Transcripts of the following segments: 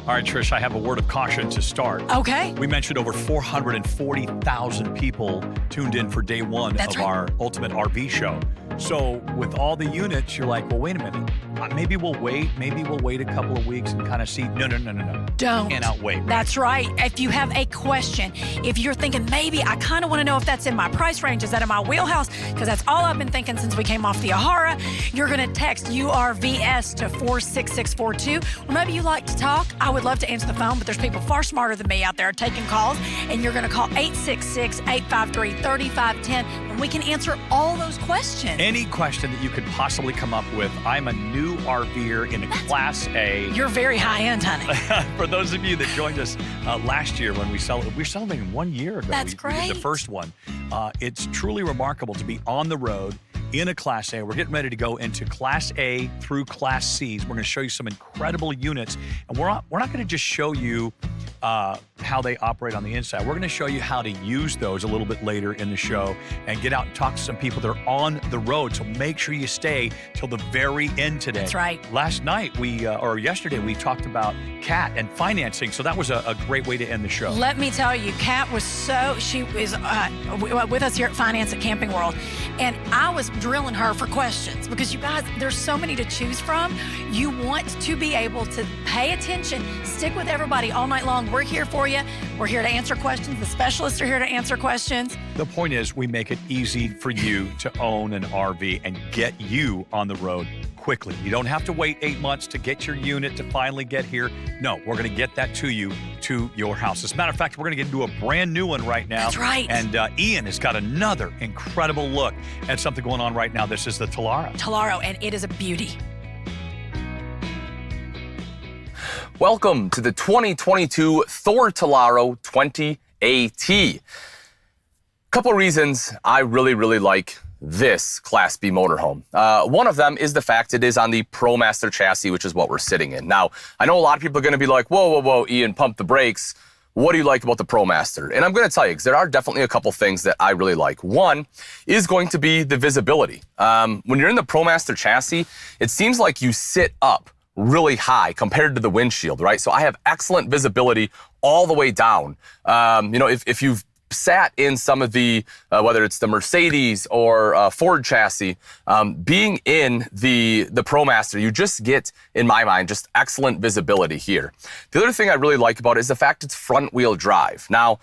All right, Trish, I have a word of caution to start. Okay. We mentioned over 440,000 people tuned in for day one of our Ultimate RV show. So with all the units, you're like, well, wait a minute. Maybe we'll wait. Maybe we'll wait a couple of weeks and kind of see. No. Don't. Cannot wait. Right? That's right. If you have a question, if you're thinking, maybe I kind of want to know if that's in my price range, is that in my wheelhouse? Because that's all I've been thinking since we came off the Ahara. You're going to text URVS to 46642. Or maybe you like to talk. I would love to answer the phone, but there's people far smarter than me out there taking calls. And you're going to call 866-853-3510. And we can answer all those questions. Any question that you could possibly come up with. I'm a new RVer in a Class A. You're very high-end, honey. For those of you that joined us last year when we're celebrating 1 year ago. That's we did great. the first one. It's truly remarkable to be on the road in a Class A. We're getting ready to go into Class A through Class C's. We're going to show you some incredible units. And we're not going to just show you how they operate on the inside. We're going to show you how to use those a little bit later in the show and get out and talk to some people that are on the road. So make sure you stay till the very end today. That's right. Last night, or yesterday, we talked about Kat and financing. So that was a great way to end the show. Let me tell you, Kat she was with us here at Finance at Camping World. And I was drilling her for questions because you guys, there's so many to choose from. You want to be able to pay attention, stick with everybody all night long. We're here for you. We're here to answer questions. The specialists are here to answer questions. The point is we make it easy for you to own an RV and get you on the road quickly. You don't have to wait 8 months to get your unit to finally get here. No, we're going to get that to you, to your house. As a matter of fact, we're going to get into a brand new one right now. That's right. And Ian has got another incredible look at something going on right now. This is the Tellaro. And it is a beauty. Welcome to the 2022 Thor Tellaro 20AT. Couple reasons I really like this Class B motorhome. One of them is the fact it is on the ProMaster chassis, which is what we're sitting in. Now, I know a lot of people are going to be like, whoa, Ian, pump the brakes. What do you like about the ProMaster? And I'm going to tell you, because there are definitely a couple things that I really like. One is going to be the visibility. When you're in the ProMaster chassis, it seems like you sit up really high compared to the windshield, right? So I have excellent visibility all the way down. If you've sat in some of the, whether it's the Mercedes or Ford chassis, being in the ProMaster, you just get, in my mind, just excellent visibility here. The other thing I really like about it is the fact it's front wheel drive. Now,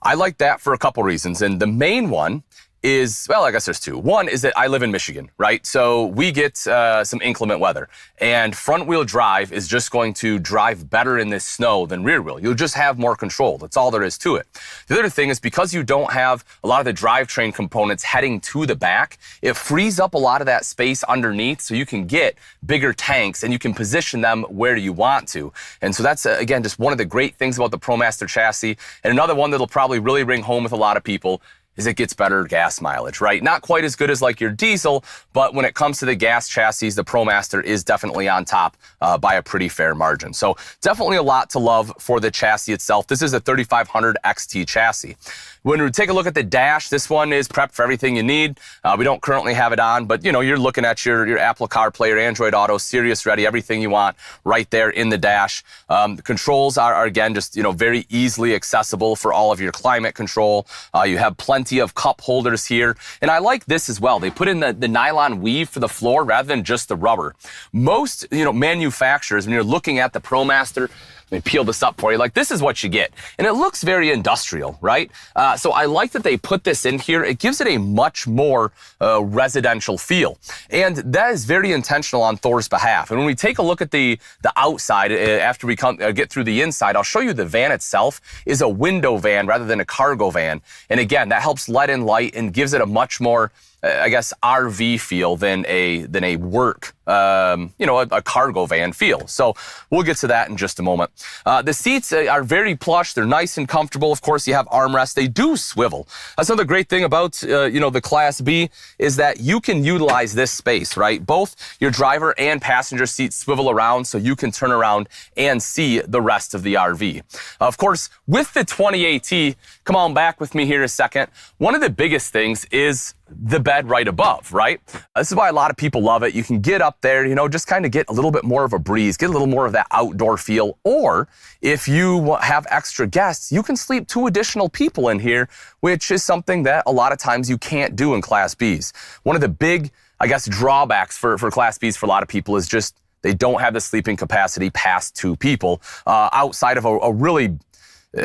I like that for a couple reasons. And the main one is, well, I guess there's two. One is that I live in Michigan, right? So we get some inclement weather, and front wheel drive is just going to drive better in this snow than rear wheel. You'll just have more control. That's all there is to it. The other thing is because you don't have a lot of the drivetrain components heading to the back, it frees up a lot of that space underneath so you can get bigger tanks and you can position them where you want to. And so that's, again, just one of the great things about the ProMaster chassis. And another one that'll probably really ring home with a lot of people is it gets better gas mileage, right? Not quite as good as like your diesel, but when it comes to the gas chassis, the ProMaster is definitely on top by a pretty fair margin. So definitely a lot to love for the chassis itself. This is a 3500 XT chassis. When we take a look at the dash, this one is prepped for everything you need. We don't currently have it on, but you're looking at your Apple CarPlay, your Android Auto, Sirius ready, everything you want right there in the dash. The controls are again, just, very easily accessible for all of your climate control. You have plenty of cup holders here. And I like this as well. They put in the nylon weave for the floor rather than just the rubber. Most, manufacturers, when you're looking at the ProMaster, let me peel this up for you. Like, this is what you get. And it looks very industrial, right? So I like that they put this in here. It gives it a much more residential feel. And that is very intentional on Thor's behalf. And when we take a look at the outside, after we get through the inside, I'll show you the van itself is a window van rather than a cargo van. And again, that helps let in light and gives it a much more, RV feel than a work, a cargo van feel. So we'll get to that in just a moment. The seats are very plush. They're nice and comfortable. Of course, you have armrests. They do swivel. That's another great thing about, the Class B is that you can utilize this space, right? Both your driver and passenger seats swivel around so you can turn around and see the rest of the RV. Of course, with the 20AT, come on back with me here a second. One of the biggest things is the bed right above, right? This is why a lot of people love it. You can get up there, you know, just kind of get a little bit more of a breeze, get a little more of that outdoor feel. Or if you have extra guests, you can sleep 2 additional people in here, which is something that a lot of times you can't do in Class Bs. One of the big, I guess, drawbacks for Class Bs for a lot of people is just they don't have the sleeping capacity past 2 people, outside of a really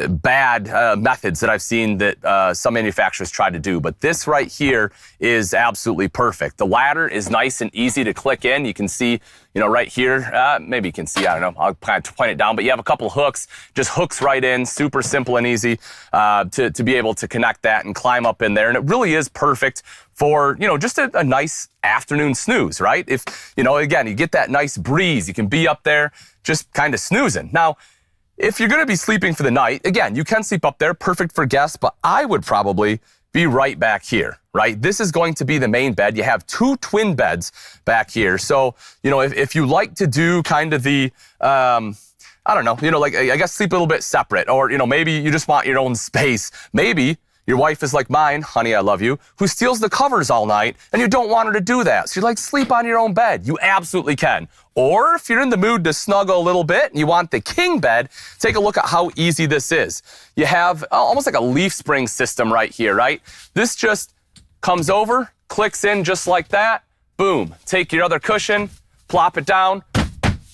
bad methods that I've seen that some manufacturers try to do. But this right here is absolutely perfect. The ladder is nice and easy to click in. You can see, you know, right here, maybe you can see, I don't know, I'll kind of point it down, but you have a couple hooks, just hooks right in, super simple and easy to be able to connect that and climb up in there. And it really is perfect for, you know, just a nice afternoon snooze, right? If, you know, again, you get that nice breeze, you can be up there just kind of snoozing. Now, if you're going to be sleeping for the night, again, you can sleep up there, perfect for guests, but I would probably be right back here, right? This is going to be the main bed. You have 2 twin beds back here. So, you know, if you like to do kind of the, I don't know, you know, like, I guess sleep a little bit separate, or, you know, maybe you just want your own space. Maybe your wife is like mine, honey, I love you, who steals the covers all night, and you don't want her to do that. So you're like, sleep on your own bed. You absolutely can. Or if you're in the mood to snuggle a little bit and you want the king bed, take a look at how easy this is. You have almost like a leaf spring system right here, right? This just comes over, clicks in just like that. Boom. Take your other cushion, plop it down,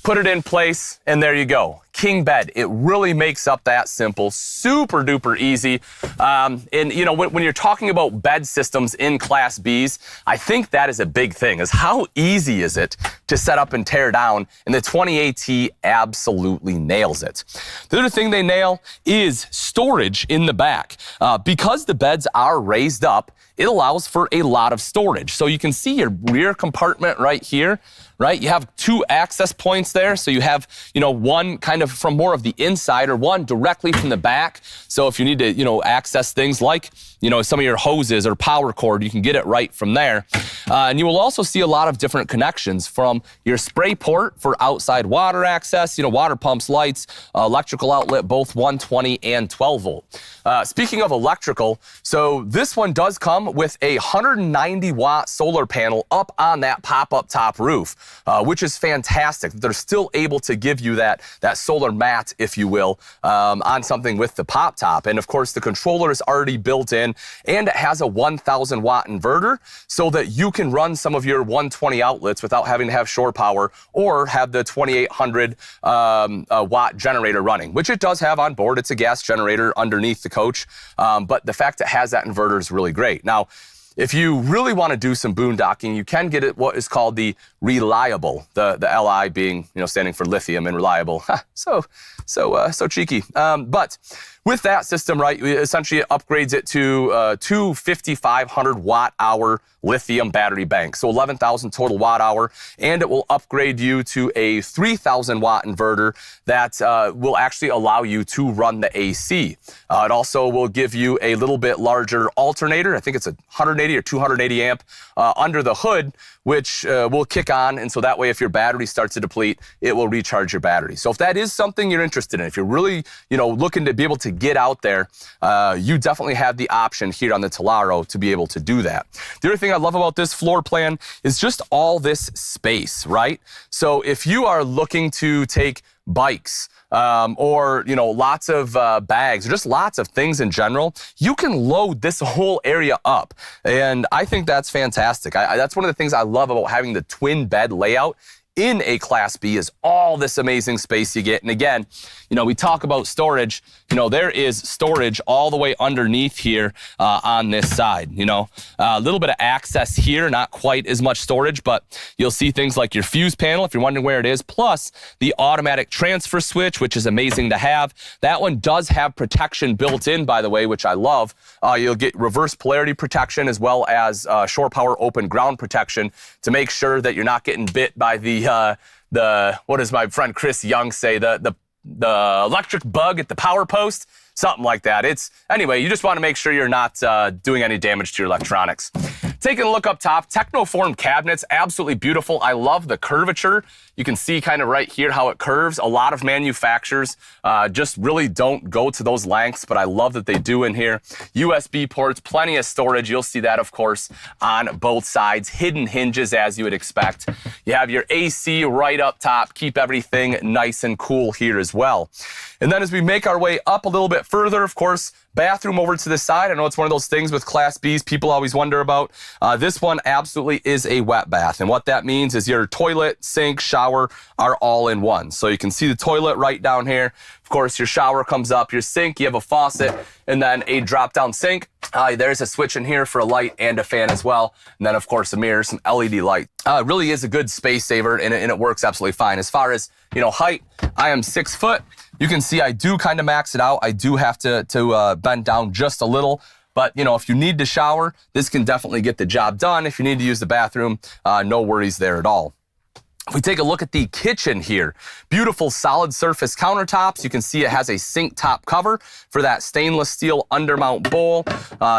put it in place, and there you go. King bed. It really makes up that simple, super duper easy. And you know, when you're talking about bed systems in Class Bs, I think that is a big thing, is how easy is it to set up and tear down, and the 20AT absolutely nails it. The other thing they nail is storage in the back. Because the beds are raised up, it allows for a lot of storage. So you can see your rear compartment right here, right? You have 2 access points there. So you have, you know, one kind of from more of the inside, or one directly from the back. So if you need to, you know, access things like, you know, some of your hoses or power cord, you can get it right from there. And you will also see a lot of different connections, from your spray port for outside water access, you know, water pumps, lights, electrical outlet, both 120 and 12 volt. Speaking of electrical, so this one does come with a 190 watt solar panel up on that pop-up top roof, which is fantastic. They're still able to give you that solar mat, if you will, on something with the pop top. And of course, the controller is already built in, and it has a 1000 watt inverter so that you can run some of your 120 outlets without having to have shore power or have the 2800 watt generator running, which it does have on board. It's a gas generator underneath the coach, but the fact it has that inverter is really great. Now, if you really want to do some boondocking, you can get it what is called the reliable, the LI being, you know, standing for lithium and reliable. So cheeky. But with that system, right, essentially it upgrades it to 2 5500 watt hour lithium battery banks, so 11,000 total watt hour, and it will upgrade you to a 3,000 watt inverter that will actually allow you to run the AC. It also will give you a little bit larger alternator. I think it's a 180 or 280 amp under the hood, which will kick on, and so that way if your battery starts to deplete, it will recharge your battery. So if that is something you're interested in, if you're really, you know, looking to be able to get out there, you definitely have the option here on the Tellaro to be able to do that. The other thing I love about this floor plan is just all this space, right? So if you are looking to take bikes, or, you know, lots of bags, or just lots of things in general, you can load this whole area up. And I think that's fantastic. That's one of the things I love about having the twin bed layout in a Class B, is all this amazing space you get. And again, you know, we talk about storage, you know, there is storage all the way underneath here on this side, you know, a little bit of access here, not quite as much storage, but you'll see things like your fuse panel, if you're wondering where it is, plus the automatic transfer switch, which is amazing to have. That one does have protection built in, by the way, which I love. You'll get reverse polarity protection, as well as shore power open ground protection, to make sure that you're not getting bit by the what does my friend Chris Young say, the electric bug at the power post, something like that. Anyway, you just want to make sure you're not doing any damage to your electronics. Taking a look up top, Technoform cabinets, absolutely beautiful. I love the curvature. You can see kind of right here how it curves. A lot of manufacturers just really don't go to those lengths, but I love that they do in here. USB ports, plenty of storage. You'll see that, of course, on both sides. Hidden hinges, as you would expect. You have your AC right up top. Keep everything nice and cool here as well. And then as we make our way up a little bit further, of course, bathroom over to the side. I know it's one of those things with Class Bs people always wonder about. This one absolutely is a wet bath. And what that means is your toilet, sink, shower are all in one. So you can see the toilet right down here. Of course, your shower comes up, your sink, you have a faucet, and then a drop-down sink. There's a switch in here for a light and a fan as well. And then, of course, a mirror, some LED light. It really is a good space saver, and it works absolutely fine. As far as, height, I am 6 foot. You can see I do kind of max it out. I do have to bend down just a little. But, if you need to shower, this can definitely get the job done. If you need to use the bathroom, no worries there at all. If we take a look at the kitchen here, beautiful solid surface countertops. You can see it has a sink top cover for that stainless steel undermount bowl.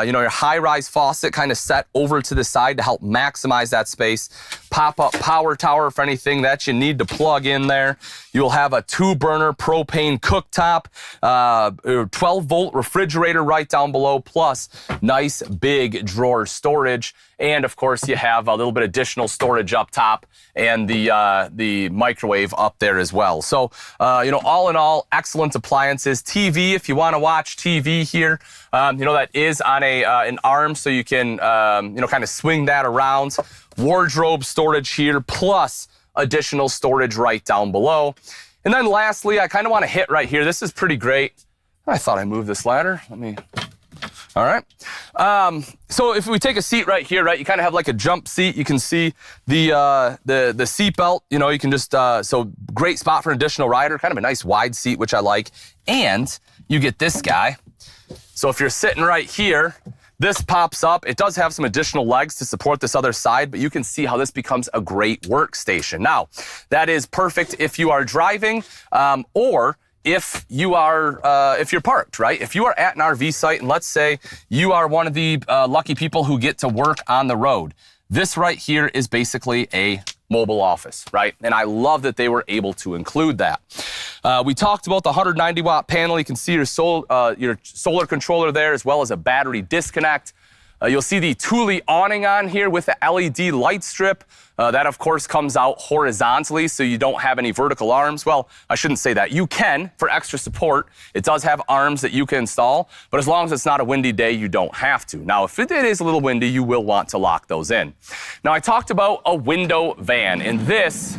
Your high-rise faucet kind of set over to the side to help maximize that space. Pop-up power tower for anything that you need to plug in there. You'll have a 2-burner propane cooktop, 12-volt refrigerator right down below, plus nice big drawer storage. And of course, you have a little bit additional storage up top and the microwave up there as well. So, all in all, excellent appliances. TV, if you want to watch TV here, that is on an arm, so you can, kind of swing that around. Wardrobe storage here, plus additional storage right down below. And then lastly, I kind of want to hit right here. This is pretty great. I thought I moved this ladder. All right. So if we take a seat right here, right, you kind of have like a jump seat. You can see the seat belt. You can just, so great spot for an additional rider. Kind of a nice wide seat, which I like. And you get this guy. So if you're sitting right here, this pops up. It does have some additional legs to support this other side, but you can see how this becomes a great workstation. Now, that is perfect if you are driving or if you are, if you're parked, right? If you are at an RV site, and let's say you are one of the lucky people who get to work on the road, this right here is basically a mobile office, right? And I love that they were able to include that. We talked about the 190-watt panel. You can see your solar controller there, as well as a battery disconnect. You'll see the Thule awning on here with the LED light strip. That, of course, comes out horizontally, so you don't have any vertical arms. Well, I shouldn't say that. You can, for extra support. It does have arms that you can install, but as long as it's not a windy day, you don't have to. Now, if it is a little windy, you will want to lock those in. Now, I talked about a window van, and this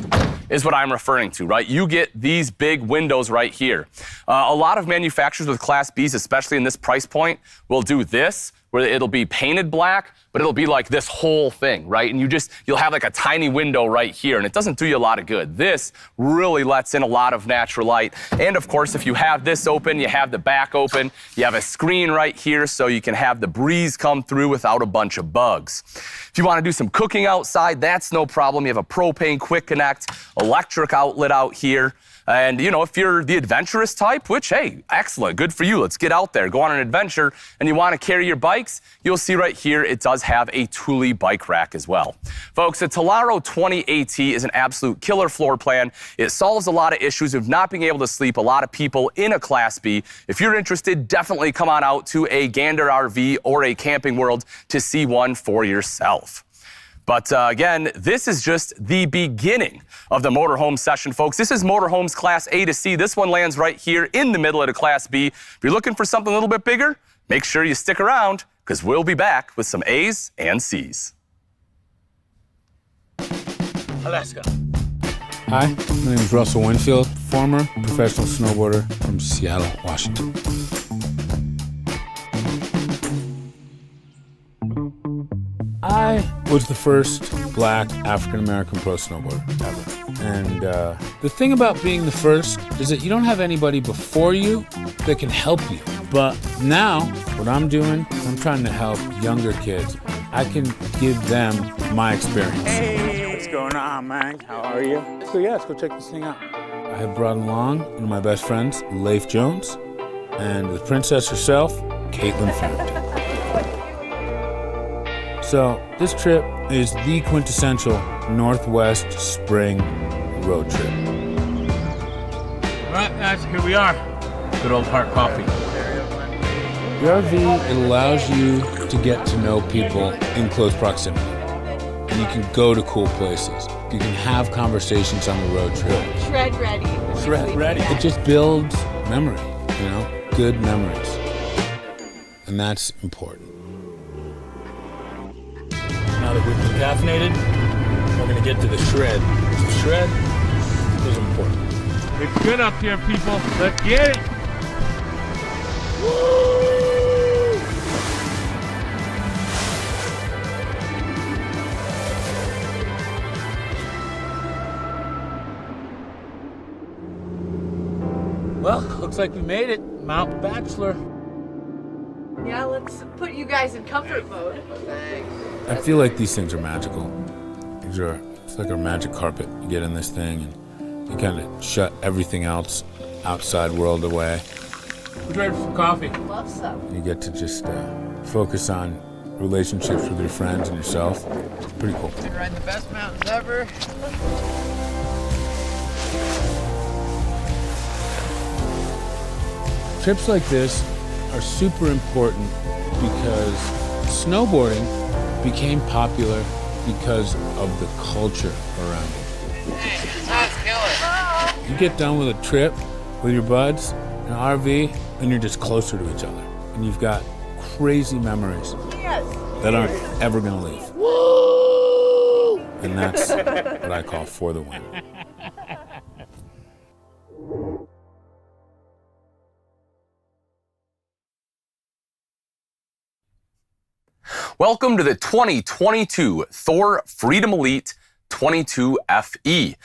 is what I'm referring to, right? You get these big windows right here. A lot of manufacturers with Class Bs, especially in this price point, will do this, where it'll be painted black, but it'll be like this whole thing, right? And you'll have like a tiny window right here, and it doesn't do you a lot of good. This really lets in a lot of natural light. And of course, if you have this open, you have the back open, you have a screen right here so you can have the breeze come through without a bunch of bugs. If you want to do some cooking outside, that's no problem. You have a propane quick connect, electric outlet out here. And, if you're the adventurous type, which, hey, excellent, good for you. Let's get out there, go on an adventure, and you want to carry your bikes, you'll see right here, it does have a Thule bike rack as well. Folks, the Tellaro 20AT is an absolute killer floor plan. It solves a lot of issues of not being able to sleep, a lot of people in a Class B. If you're interested, definitely come on out to a Gander RV or a Camping World to see one for yourself. But again, this is just the beginning of the motorhome session, folks. This is Motorhomes Class A to C. This one lands right here in the middle of the Class B. If you're looking for something a little bit bigger, make sure you stick around, because we'll be back with some A's and C's. Alaska. Hi, my name is Russell Winfield, former professional snowboarder from Seattle, Washington. I was the first black African-American pro snowboarder ever. And the thing about being the first is that you don't have anybody before you that can help you. But now, what I'm doing, I'm trying to help younger kids. I can give them my experience. Hey, what's going on, man? How are you? So yeah, let's go check this thing out. I have brought along one of my best friends, Leif Jones, and the princess herself, Caitlin Farrington. So this trip is the quintessential Northwest spring road trip. All right, guys, here we are. Good old Heart Coffee. The RV, it allows you to get to know people in close proximity. And you can go to cool places. You can have conversations on the road trip. Shred ready. Shred ready. It just builds memory, you know, good memories. And that's important. Now that we've been caffeinated, we're gonna get to the shred. The shred is important. It's good up here, people. Let's get it. Woo! Well, looks like we made it. Mount Bachelor. Yeah, let's put you guys in comfort mode. I feel like these things are magical. It's like a magic carpet. You get in this thing and you kind of shut everything else outside world away. We're ready for some coffee. Love some. You get to just focus on relationships with your friends and yourself. It's pretty cool. Been riding the best mountains ever. Trips like this are super important because snowboarding became popular because of the culture around it. Hey, let's kill it. You get done with a trip with your buds in an RV, and you're just closer to each other. And you've got crazy memories that aren't ever gonna leave. Woo! And that's what I call for the win. Welcome to the 2022 Thor Freedom Elite 22FE.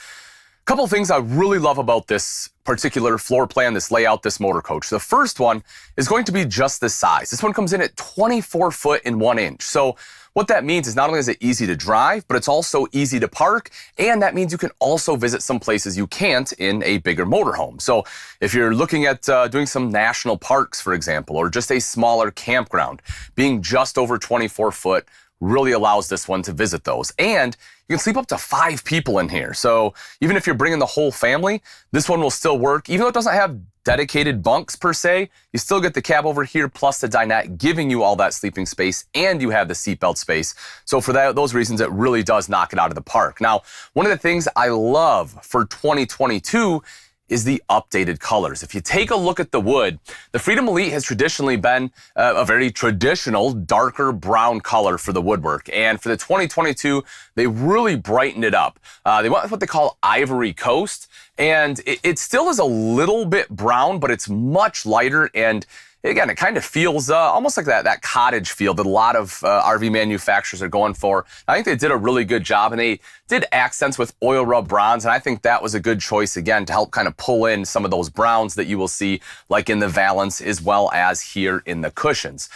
Couple of things I really love about this particular floor plan, this layout, this motor coach. The first one is going to be just this size. This one comes in at 24 foot and 1 inch. So what that means is not only is it easy to drive, but it's also easy to park, and that means you can also visit some places you can't in a bigger motorhome. So if you're looking at doing some national parks, for example, or just a smaller campground, being just over 24 foot really allows this one to visit those. And you can sleep up to 5 people in here. So even if you're bringing the whole family, this one will still work. Even though it doesn't have dedicated bunks per se, you still get the cab over here plus the dinette giving you all that sleeping space, and you have the seatbelt space. So for those reasons, it really does knock it out of the park. Now, one of the things I love for 2022 is the updated colors. If you take a look at the wood, the Freedom Elite has traditionally been a very traditional darker brown color for the woodwork. And for the 2022, they really brightened it up. They went with what they call Ivory Coast. And it still is a little bit brown, but it's much lighter. And again, it kind of feels almost like that cottage feel that a lot of RV manufacturers are going for. I think they did a really good job, and they did accents with oil rub bronze, and I think that was a good choice, again, to help kind of pull in some of those browns that you will see like in the valance as well as here in the cushions.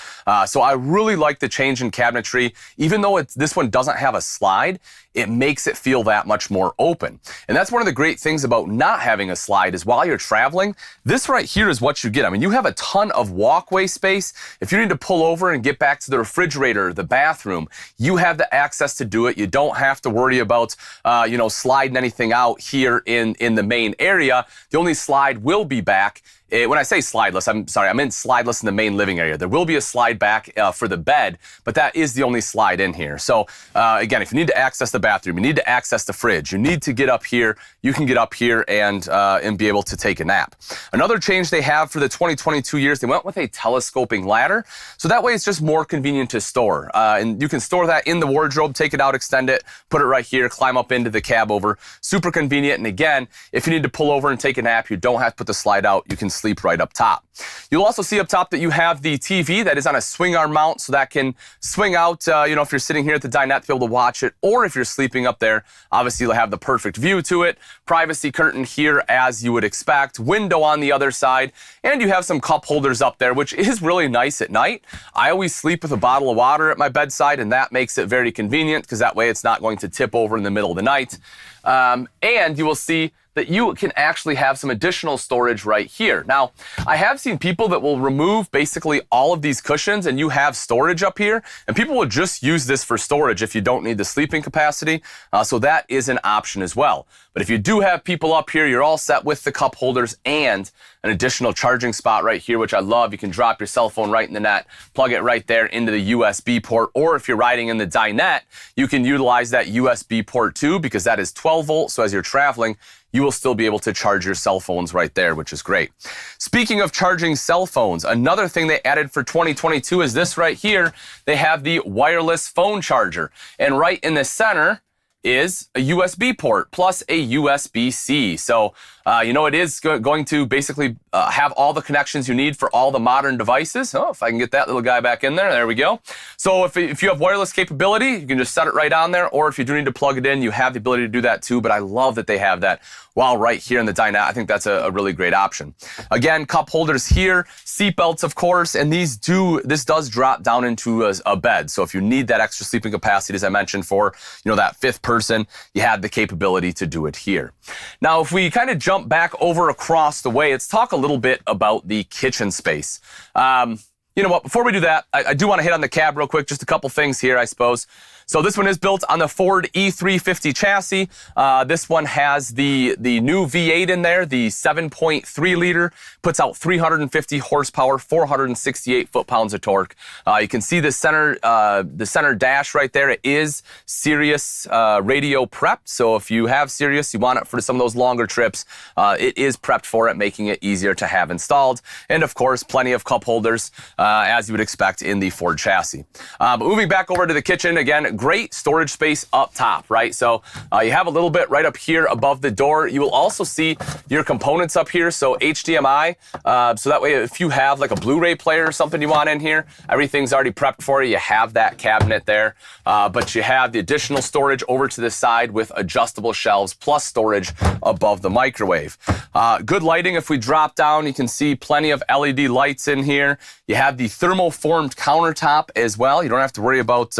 So I really like the change in cabinetry. Even though this one doesn't have a slide, it makes it feel that much more open. And that's one of the great things about not having a slide is while you're traveling, this right here is what you get. I mean, you have a ton of walkway space. If you need to pull over and get back to the refrigerator, the bathroom, you have the access to do it. You don't have to worry about, sliding anything out here in the main area. The only slide will be back. When I say slideless, I'm sorry, I meant slideless in the main living area. There will be a slide back for the bed, but that is the only slide in here. So again, if you need to access the bathroom, you need to access the fridge, you need to get up here, you can get up here and be able to take a nap. Another change they have for the 2022 years, they went with a telescoping ladder. So that way it's just more convenient to store. And you can store that in the wardrobe, take it out, extend it, put it right here, climb up into the cab over. Super convenient. And again, if you need to pull over and take a nap, you don't have to put the slide out. You can sleep right up top. You'll also see up top that you have the TV that is on a swing arm mount, so that can swing out, if you're sitting here at the dinette to be able to watch it, or if you're sleeping up there, obviously you'll have the perfect view to it. Privacy curtain here as you would expect, window on the other side, and you have some cup holders up there, which is really nice at night. I always sleep with a bottle of water at my bedside, and that makes it very convenient because that way it's not going to tip over in the middle of the night. And you will see that you can actually have some additional storage right here. Now, I have seen people that will remove basically all of these cushions and you have storage up here, and people will just use this for storage if you don't need the sleeping capacity. So that is an option as well. But if you do have people up here, you're all set with the cup holders and an additional charging spot right here, which I love. You can drop your cell phone right in the net, plug it right there into the USB port, or if you're riding in the dinette, you can utilize that USB port too, because that is 12 volts. So as you're traveling, you will still be able to charge your cell phones right there, which is great. Speaking of charging cell phones, another thing they added for 2022 is this right here. They have the wireless phone charger. And right in the center is a USB port plus a USB-C. So, it is going to basically have all the connections you need for all the modern devices. Oh, if I can get that little guy back in there, there we go. So if you have wireless capability, you can just set it right on there, or if you do need to plug it in, you have the ability to do that too, but I love that they have that while right here in the dinette. I think that's a really great option. Again, cup holders here, seat belts, of course, and this does drop down into a bed. So if you need that extra sleeping capacity, as I mentioned, for that fifth person, you have the capability to do it here. Now, if we kind of jump back over across the way, let's talk a little bit about the kitchen space. You know what, before we do that, I do want to hit on the cab real quick, just a couple things here, I suppose. So this one is built on the Ford E350 chassis. This one has the new V8 in there, the 7.3 liter, puts out 350 horsepower, 468 foot-pounds of torque. You can see the center dash right there. It is Sirius radio prepped. So if you have Sirius, you want it for some of those longer trips, it is prepped for it, making it easier to have installed. And of course, plenty of cup holders, as you would expect in the Ford chassis. But moving back over to the kitchen, again, great storage space up top, right? So you have a little bit right up here above the door. You will also see your components up here. So HDMI, so that way if you have like a Blu-ray player or something you want in here, everything's already prepped for you. You have that cabinet there, but you have the additional storage over to the side with adjustable shelves plus storage above the microwave. Good lighting. If we drop down, you can see plenty of LED lights in here. You have the thermoformed countertop as well. You don't have to worry about,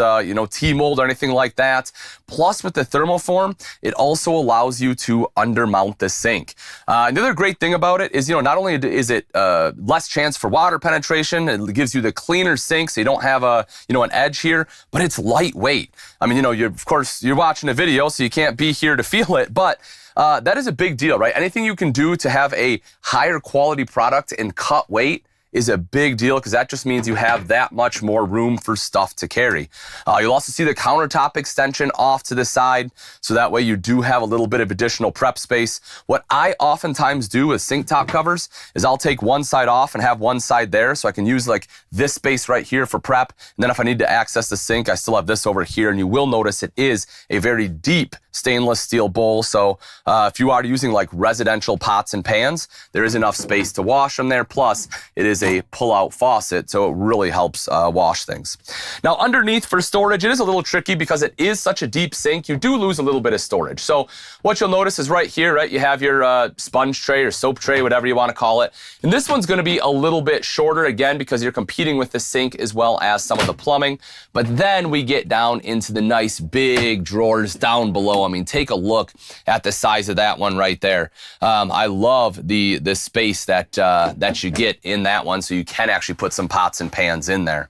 T-mold or anything like that. Plus, with the thermoform, it also allows you to undermount the sink. Another great thing about it is, not only is it less chance for water penetration, it gives you the cleaner sink, so you don't have an edge here, but it's lightweight. I mean, of course, you're watching a video, so you can't be here to feel it, but that is a big deal, right? Anything you can do to have a higher quality product and cut weight is a big deal, because that just means you have that much more room for stuff to carry. You'll also see the countertop extension off to the side, so that way you do have a little bit of additional prep space. What I oftentimes do with sink top covers is I'll take one side off and have one side there, so I can use like this space right here for prep, and then if I need to access the sink, I still have this over here, and you will notice it is a very deep stainless steel bowl, so if you are using like residential pots and pans, there is enough space to wash them there, plus it is a pull-out faucet, so it really helps wash things. Now, underneath for storage, it is a little tricky because it is such a deep sink, you do lose a little bit of storage. So what you'll notice is right here, right, you have your sponge tray or soap tray, whatever you want to call it, and this one's going to be a little bit shorter, again, because you're competing with the sink as well as some of the plumbing. But then we get down into the nice big drawers down below. I mean, take a look at the size of that one right there. I love the space that you get in that one, so you can actually put some pots and pans in there.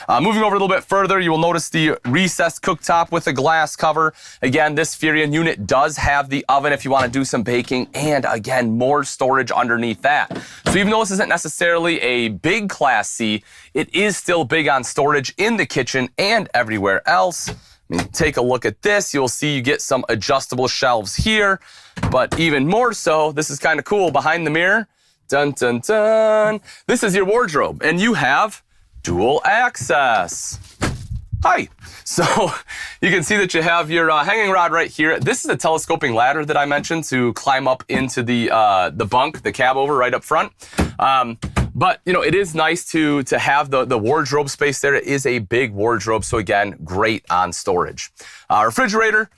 Moving over a little bit further, you will notice the recessed cooktop with a glass cover. Again, this Furion unit does have the oven if you want to do some baking, and again, more storage underneath that. So even though this isn't necessarily a big Class C, it is still big on storage in the kitchen and everywhere else. I mean, take a look at this. You'll see you get some adjustable shelves here, but even more so, this is kind of cool. Behind the mirror, dun, dun, dun. This is your wardrobe, and you have dual access. Hi. So you can see that you have your hanging rod right here. This is a telescoping ladder that I mentioned to climb up into the bunk, the cab over right up front. But, it is nice to have the wardrobe space there. It is a big wardrobe, so again, great on storage. Refrigerator.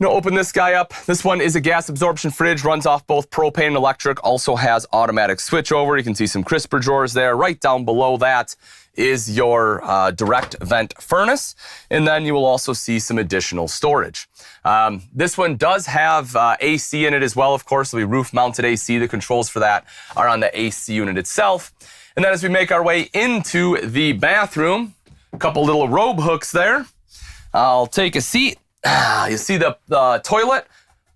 Open this guy up. This one is a gas absorption fridge, runs off both propane and electric, also has automatic switchover. You can see some crisper drawers there. Right down below that is your direct vent furnace, and then you will also see some additional storage. This one does have AC in it as well, of course. It'll be roof-mounted AC. The controls for that are on the AC unit itself. And then as we make our way into the bathroom, a couple little robe hooks there. I'll take a seat. You see the toilet,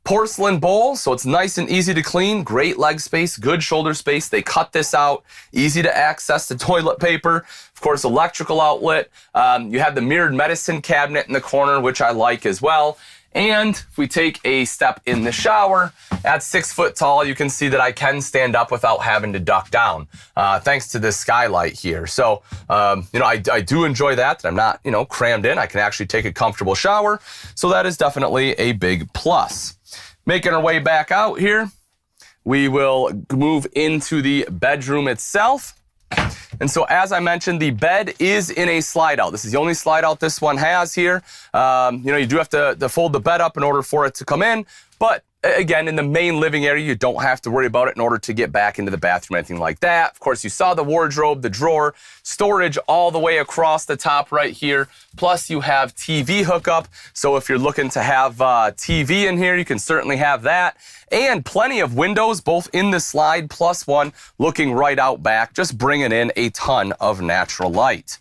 porcelain bowl, so it's nice and easy to clean, great leg space, good shoulder space. They cut this out, easy to access the toilet paper. Of course, electrical outlet. You have the mirrored medicine cabinet in the corner, which I like as well. And if we take a step in the shower, at 6 foot tall, you can see that I can stand up without having to duck down, thanks to this skylight here. So, I do enjoy that I'm not, crammed in. I can actually take a comfortable shower. So that is definitely a big plus. Making our way back out here, we will move into the bedroom itself. And so, as I mentioned, the bed is in a slide out. This is the only slide out this one has here. You do have to fold the bed up in order for it to come in. But again, in the main living area, you don't have to worry about it in order to get back into the bathroom, anything like that. Of course, you saw the wardrobe, the drawer, storage all the way across the top right here. Plus, you have TV hookup. So if you're looking to have TV in here, you can certainly have that. And plenty of windows, both in the slide plus one looking right out back, just bringing in a ton of natural light.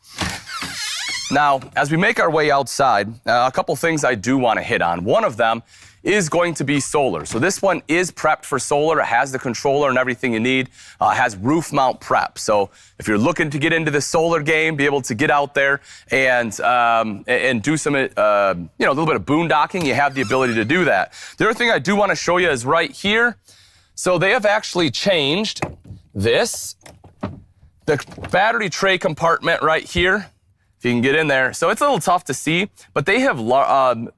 Now, as we make our way outside, a couple things I do want to hit on. One of them is going to be solar. So this one is prepped for solar. It has the controller and everything you need. It has roof mount prep. So if you're looking to get into the solar game, be able to get out there and do some, a little bit of boondocking, you have the ability to do that. The other thing I do want to show you is right here. So they have actually changed this, the battery tray compartment right here. If you can get in there. So it's a little tough to see, but they have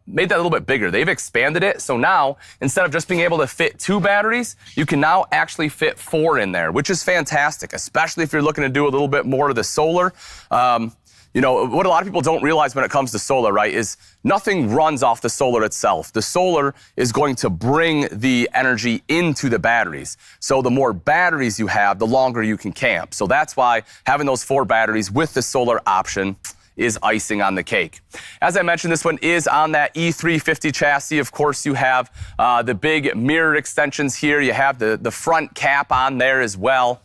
made that a little bit bigger. They've expanded it. So now, instead of just being able to fit 2 batteries, you can now actually fit 4 in there, which is fantastic, especially if you're looking to do a little bit more of the solar. What a lot of people don't realize when it comes to solar, right, is nothing runs off the solar itself. The solar is going to bring the energy into the batteries. So the more batteries you have, the longer you can camp. So that's why having those 4 batteries with the solar option is icing on the cake. As I mentioned, this one is on that E350 chassis. Of course, you have the big mirror extensions here. You have the front cap on there as well.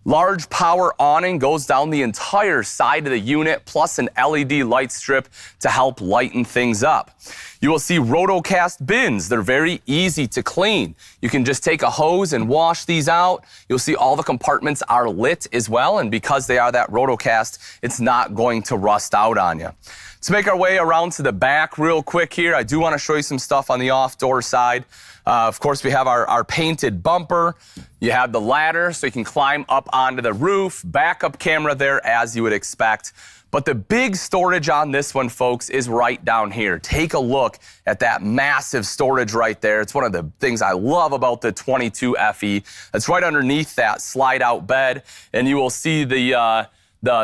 Large power awning goes down the entire side of the unit, plus an LED light strip to help lighten things up. You will see rotocast bins. They're very easy to clean. You can just take a hose and wash these out. You'll see all the compartments are lit as well, and because they are that rotocast, it's not going to rust out on you. Let's make our way around to the back real quick here. I do want to show you some stuff on the off-door side. Of course, we have our painted bumper. You have the ladder, so you can climb up onto the roof. Backup camera there, as you would expect. But the big storage on this one, folks, is right down here. Take a look at that massive storage right there. It's one of the things I love about the 22 FE. It's right underneath that slide-out bed, and you will see the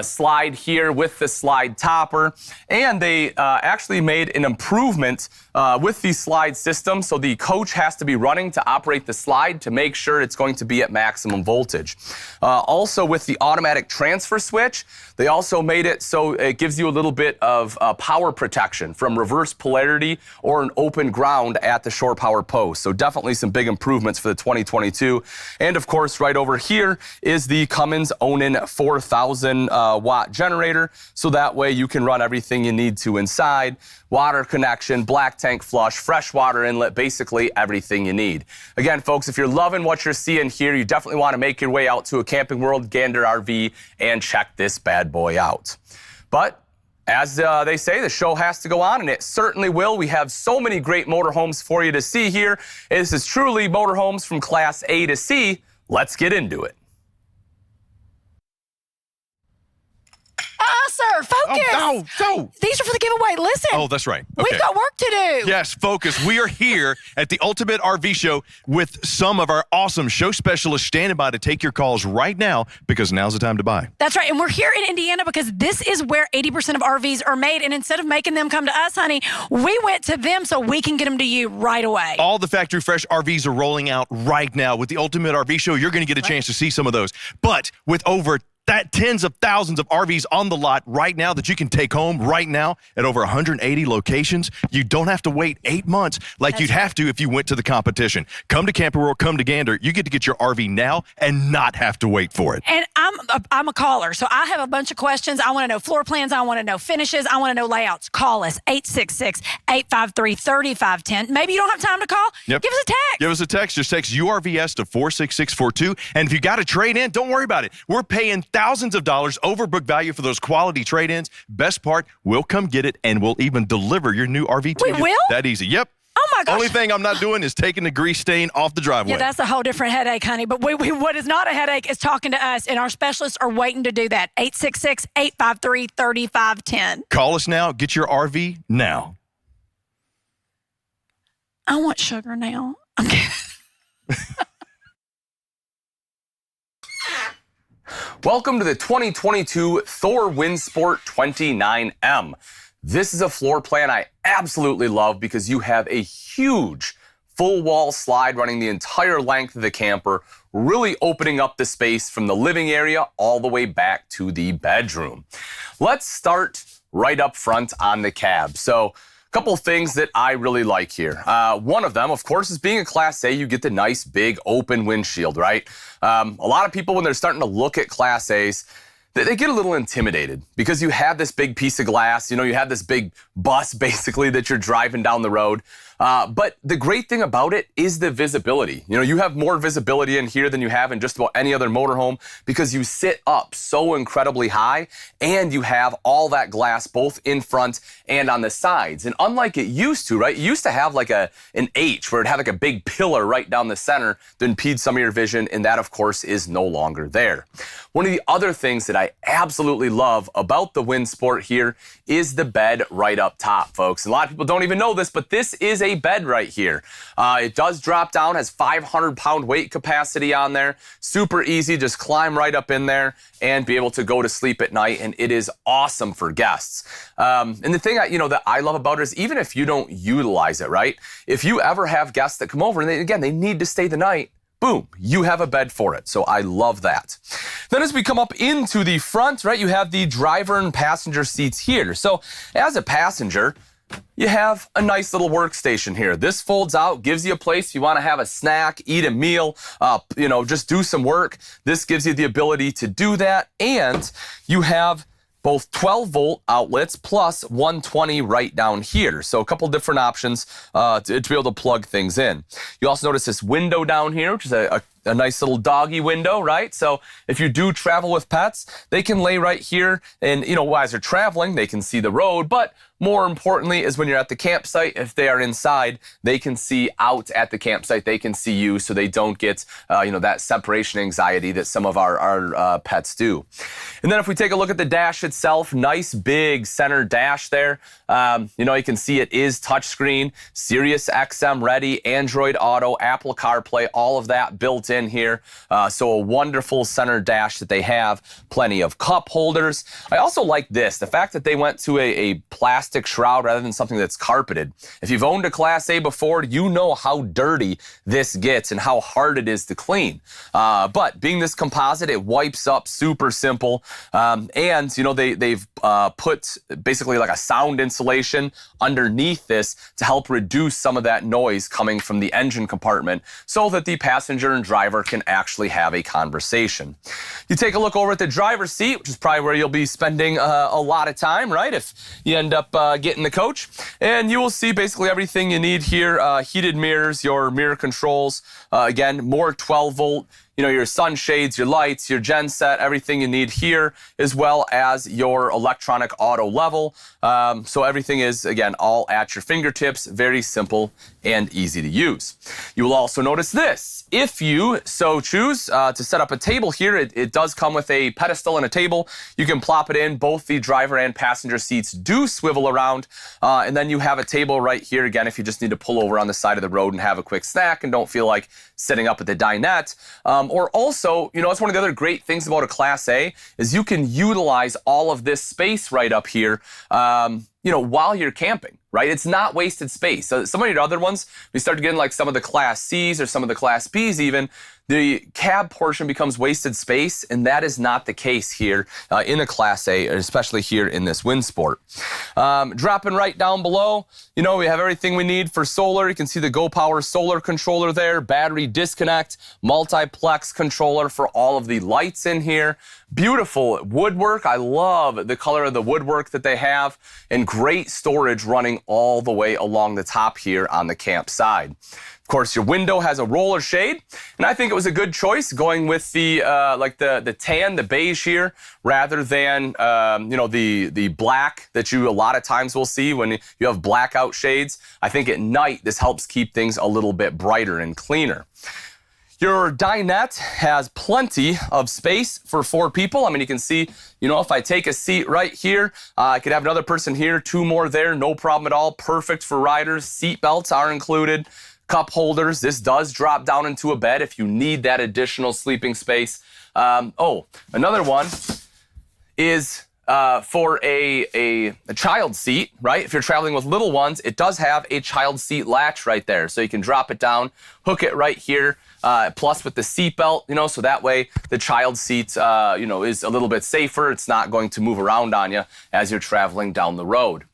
slide here with the slide topper. And they actually made an improvement with the slide system. So the coach has to be running to operate the slide to make sure it's going to be at maximum voltage. Also with the automatic transfer switch, they also made it so it gives you a little bit of power protection from reverse polarity or an open ground at the shore power post. So definitely some big improvements for the 2022. And of course, right over here is the Cummins Onan 4000 watt generator. So that way you can run everything you need to inside. Water connection, black tank flush, fresh water inlet, basically everything you need. Again, folks, if you're loving what you're seeing here, you definitely want to make your way out to a Camping World Gander RV and check this bad boy out. But as they say, the show has to go on, and it certainly will. We have so many great motorhomes for you to see here. This is truly motorhomes from Class A to C. Let's get into it. sir. Focus. Oh, no. These are for the giveaway. Listen. Oh, that's right. Okay. We've got work to do. Yes, focus. We are here at the Ultimate RV Show with some of our awesome show specialists standing by to take your calls right now because now's the time to buy. That's right. And we're here in Indiana because this is where 80% of RVs are made. And instead of making them come to us, honey, we went to them so we can get them to you right away. All the factory fresh RVs are rolling out right now. With the Ultimate RV Show, you're going to get a chance to see some of those. But with over tens of thousands of RVs on the lot right now that you can take home right now at over 180 locations, you don't have to wait 8 months like you'd have to if you went to the competition. Come to Camper World, come to Gander. You get to get your RV now and not have to wait for it. And I'm a caller, so I have a bunch of questions. I want to know floor plans. I want to know finishes. I want to know layouts. Call us, 866-853-3510. Maybe you don't have time to call. Yep. Give us a text. Give us a text. Just text URVS to 46642. And if you got a trade-in, don't worry about it. We're paying thousands of dollars over book value for those quality trade-ins. Best part, we'll come get it, and we'll even deliver your new RV to you. We will? That easy. Yep. Oh, my gosh. Only thing I'm not doing is taking the grease stain off the driveway. Yeah, that's a whole different headache, honey. But what is not a headache is talking to us, and our specialists are waiting to do that. 866-853-3510. Call us now. Get your RV now. I want sugar now. I'm kidding. Welcome to the 2022 Thor Windsport 29M. This is a floor plan I absolutely love because you have a huge full wall slide running the entire length of the camper, really opening up the space from the living area all the way back to the bedroom. Let's start right up front on the cab. So, a couple of things that I really like here. One of them, of course, is being a Class A, you get the nice big open windshield, right? A lot of people, when they're starting to look at Class A's, they get a little intimidated because you have this big piece of glass, you have this big bus basically that you're driving down the road. But the great thing about it is the visibility. You have more visibility in here than you have in just about any other motorhome because you sit up so incredibly high and you have all that glass both in front and on the sides. And unlike it used to, right? It used to have like an H where it had like a big pillar right down the center that impede some of your vision, and that of course is no longer there. One of the other things that I absolutely love about the Windsport here is the bed right up top, folks. And a lot of people don't even know this, but this is a bed right here. It does drop down, has 500-pound weight capacity on there. Super easy, just climb right up in there and be able to go to sleep at night, and it is awesome for guests. And the thing that I love about it is even if you don't utilize it, right? If you ever have guests that come over and they need to stay the night, boom, you have a bed for it. So I love that. Then as we come up into the front, right, you have the driver and passenger seats here. So as a passenger, you have a nice little workstation here. This folds out, gives you a place if you want to have a snack, eat a meal, just do some work. This gives you the ability to do that. And you have both 12-volt outlets plus 120 right down here. So a couple different options to be able to plug things in. You also notice this window down here, which is a nice little doggy window, right? So if you do travel with pets, they can lay right here and, as they're traveling, they can see the road. But more importantly is when you're at the campsite, if they are inside, they can see out at the campsite. They can see you so they don't get, that separation anxiety that some of our pets do. And then if we take a look at the dash itself, nice big center dash there. You can see it is touchscreen, Sirius XM ready, Android Auto, Apple CarPlay, all of that built in here. So a wonderful center dash that they have, plenty of cup holders. I also like this, the fact that they went to a plastic shroud rather than something that's carpeted. If you've owned a Class A before, you know how dirty this gets and how hard it is to clean. But being this composite, it wipes up super simple. And they've put basically like a sound insulation underneath this to help reduce some of that noise coming from the engine compartment so that the passenger and driver can actually have a conversation. You take a look over at the driver's seat, which is probably where you'll be spending a lot of time, right? If you end up getting the coach, and you will see basically everything you need here. Heated mirrors, your mirror controls, again, more 12-volt, your sunshades, your lights, your gen set, everything you need here, as well as your electronic auto level. So everything is, again, all at your fingertips, very simple and easy to use. You will also notice this. If you so choose to set up a table here, it does come with a pedestal and a table. You can plop it in. Both the driver and passenger seats do swivel around. And then you have a table right here, again, if you just need to pull over on the side of the road and have a quick snack and don't feel like sitting up at the dinette. Or also, it's one of the other great things about a Class A is you can utilize all of this space right up here, while you're camping, right? It's not wasted space. So some of your other ones, we start getting like some of the Class C's or some of the Class B's even, the cab portion becomes wasted space, and that is not the case here in a Class A, especially here in this Windsport. Dropping right down below, we have everything we need for solar. You can see the Go Power solar controller there, battery disconnect, multiplex controller for all of the lights in here. Beautiful woodwork. I love the color of the woodwork that they have, and great storage running all the way along the top here on the camp side. Of course, your window has a roller shade, and I think it was a good choice going with the the tan, the beige here, rather than the black that you a lot of times will see when you have blackout shades. I think at night this helps keep things a little bit brighter and cleaner. Your dinette has plenty of space for 4 people. I mean, you can see, if I take a seat right here, I could have another person here, 2 more there, no problem at all. Perfect for riders. Seat belts are included. Cup holders. This does drop down into a bed if you need that additional sleeping space. Another one is for a child seat, right? If you're traveling with little ones, it does have a child seat latch right there. So you can drop it down, hook it right here, plus with the seat belt, so that way the child seat, is a little bit safer. It's not going to move around on you as you're traveling down the road.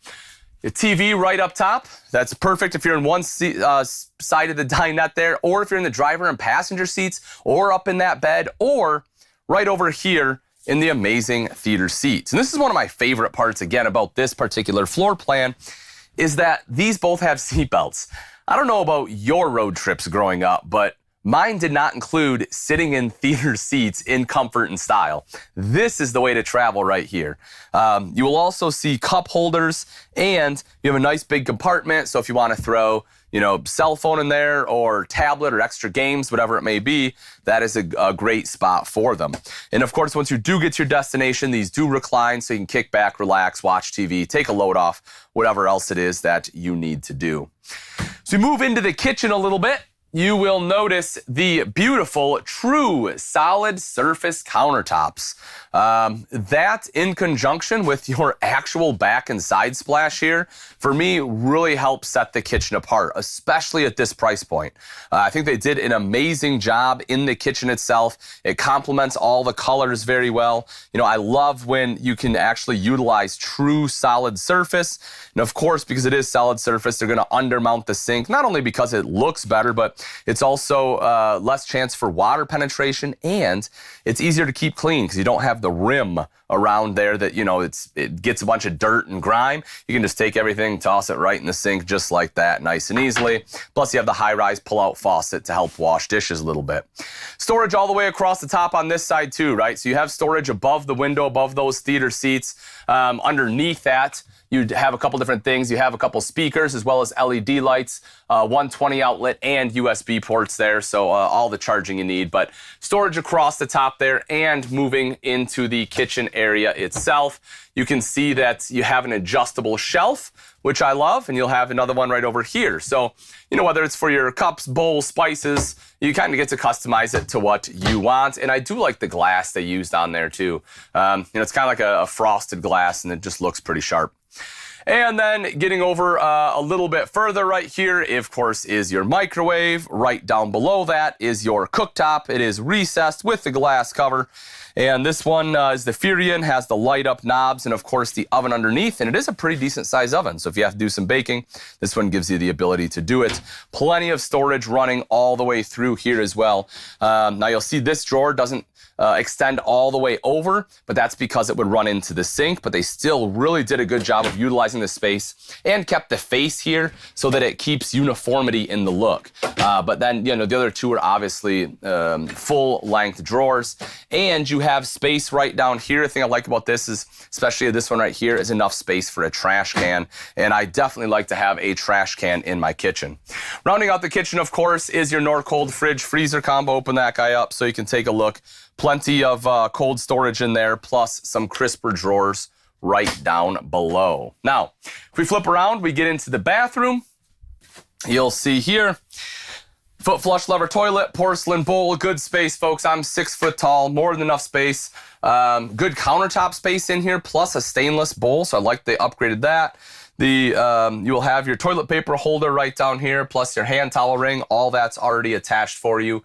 The TV right up top, that's perfect if you're in one side of the dinette there, or if you're in the driver and passenger seats, or up in that bed, or right over here in the amazing theater seats. And this is one of my favorite parts, again, about this particular floor plan, is that these both have seat belts. I don't know about your road trips growing up, but mine did not include sitting in theater seats in comfort and style. This is the way to travel right here. You will also see cup holders, and you have a nice big compartment. So if you want to throw, cell phone in there or tablet or extra games, whatever it may be, that is a great spot for them. And of course, once you do get to your destination, these do recline so you can kick back, relax, watch TV, take a load off, whatever else it is that you need to do. So we move into the kitchen a little bit. You will notice the beautiful, true, solid surface countertops. That, in conjunction with your actual back and side splash here, for me, really helps set the kitchen apart, especially at this price point. I think they did an amazing job in the kitchen itself. It complements all the colors very well. I love when you can actually utilize true solid surface. And of course, because it is solid surface, they're going to undermount the sink, not only because it looks better, but it's also less chance for water penetration, and it's easier to keep clean because you don't have the rim around there that, it gets a bunch of dirt and grime. You can just take everything, toss it right in the sink just like that, nice and easily. Plus you have the high-rise pull-out faucet to help wash dishes a little bit. Storage all the way across the top on this side too, right? So you have storage above the window, above those theater seats. Underneath that, you have a couple different things. You have a couple speakers as well as LED lights, 120 outlet and USB ports there. So all the charging you need, but storage across the top there. And moving into the kitchen area itself, you can see that you have an adjustable shelf, which I love, and you'll have another one right over here. So, whether it's for your cups, bowls, spices, you kind of get to customize it to what you want. And I do like the glass they used on there too. It's kind of like a frosted glass, and it just looks pretty sharp. And then getting over a little bit further right here, of course, is your microwave. Right down below that is your cooktop. It is recessed with the glass cover. And this one is the Furion, has the light up knobs and of course the oven underneath, and it is a pretty decent size oven. So if you have to do some baking, this one gives you the ability to do it. Plenty of storage running all the way through here as well. Now you'll see this drawer doesn't extend all the way over, but that's because it would run into the sink, but they still really did a good job of utilizing downsizing the space and kept the face here so that it keeps uniformity in the look. But then, you know, the other two are obviously full length drawers, and you have space right down here. The thing I like about this is, especially this one right here, is enough space for a trash can, and I definitely like to have a trash can in my kitchen. Rounding out the kitchen, of course, is your Norcold fridge freezer combo. Open that guy up so you can take a look. Plenty of cold storage in there, plus some crisper drawers right down below. Now, if we flip around, we get into the bathroom. You'll see here, foot flush lever toilet, porcelain bowl, good space, folks. I'm 6 foot tall, more than enough space. Good countertop space in here, plus a stainless bowl, so I like they upgraded that. You will have your toilet paper holder right down here, plus your hand towel ring. All that's already attached for you.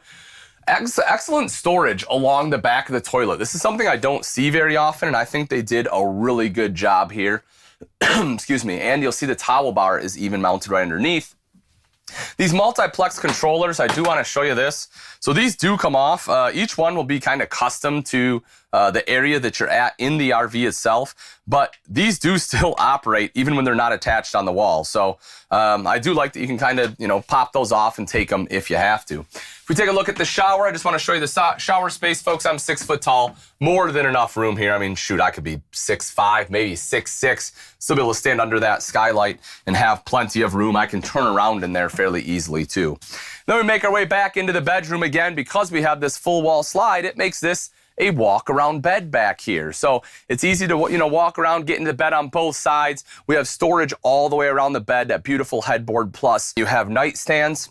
Excellent storage along the back of the toilet. This is something I don't see very often, and I think they did a really good job here. Excuse me. And you'll see the towel bar is even mounted right underneath. These multiplex controllers, I do want to show you this. So these do come off. Each one will be kind of custom to the area that you're at in the RV itself, but these do still operate even when they're not attached on the wall. So I do like that you can kind of, you know, pop those off and take them if you have to. If we take a look at the shower, I just want to show you the shower space, folks. I'm 6 foot tall, more than enough room here. I mean, shoot, I could be 6'5", maybe 6'6", still be able to stand under that skylight and have plenty of room. I can turn around in there fairly easily too. Then we make our way back into the bedroom again. Because we have this full wall slide, it makes this a walk around bed back here. So it's easy to, you know, walk around, get into bed on both sides. We have storage all the way around the bed, that beautiful headboard, plus you have nightstands.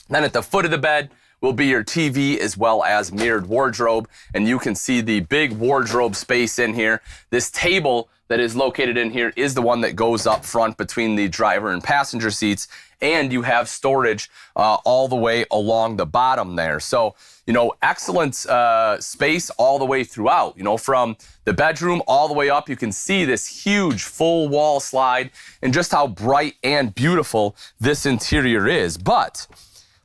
Then at the foot of the bed will be your TV as well as mirrored wardrobe, and you can see the big wardrobe space in here. This table that is located in here is the one that goes up front between the driver and passenger seats, and you have storage all the way along the bottom there. So, you know, excellent space all the way throughout. You know, from the bedroom all the way up, you can see this huge full wall slide and just how bright and beautiful this interior is. But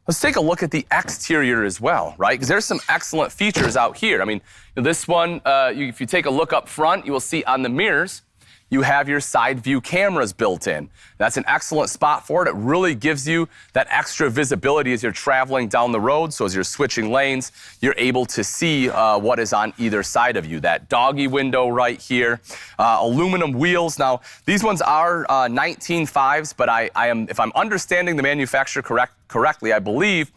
let's take a look at the exterior as well, right? Because there's some excellent features out here. I mean, this one, if you take a look up front, you will see on the mirrors, you have your side view cameras built in. That's an excellent spot for it. It really gives you that extra visibility as you're traveling down the road. So as you're switching lanes, you're able to see what is on either side of you. That doggy window right here, aluminum wheels. Now, these ones are 19.5s, but if I'm understanding the manufacturer correctly, I believe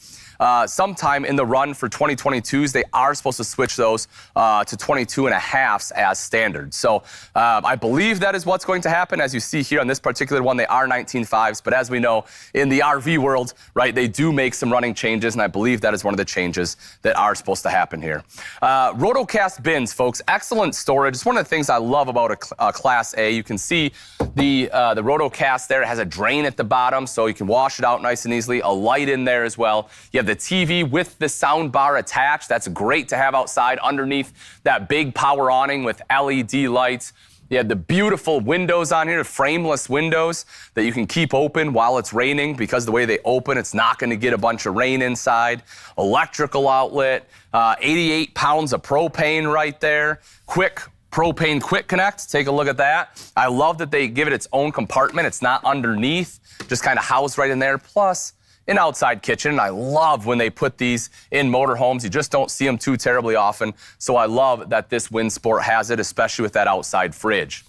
sometime in the run for 2022s, they are supposed to switch those to 22.5s as standard. So I believe that is what's going to happen. As you see here on this particular one, they are 19.5s, but as we know, in the RV world, right, they do make some running changes, and I believe that is one of the changes that are supposed to happen here. Rotocast bins, folks, excellent storage. It's one of the things I love about a Class A. You can see the Rotocast there. It has a drain at the bottom, so you can wash it out nice and easily. A light in there as well. You have the TV with the sound bar attached. That's great to have outside underneath that big power awning with LED lights. You have the beautiful windows on here, frameless windows that you can keep open while it's raining, because the way they open, it's not going to get a bunch of rain inside. Electrical outlet, 88 pounds of propane right there. Propane quick connect. Take a look at that. I love that they give it its own compartment. It's not underneath, just kind of housed right in there. Plus, an outside kitchen. I love when they put these in motorhomes. You just don't see them too terribly often. So I love that this Windsport has it, especially with that outside fridge.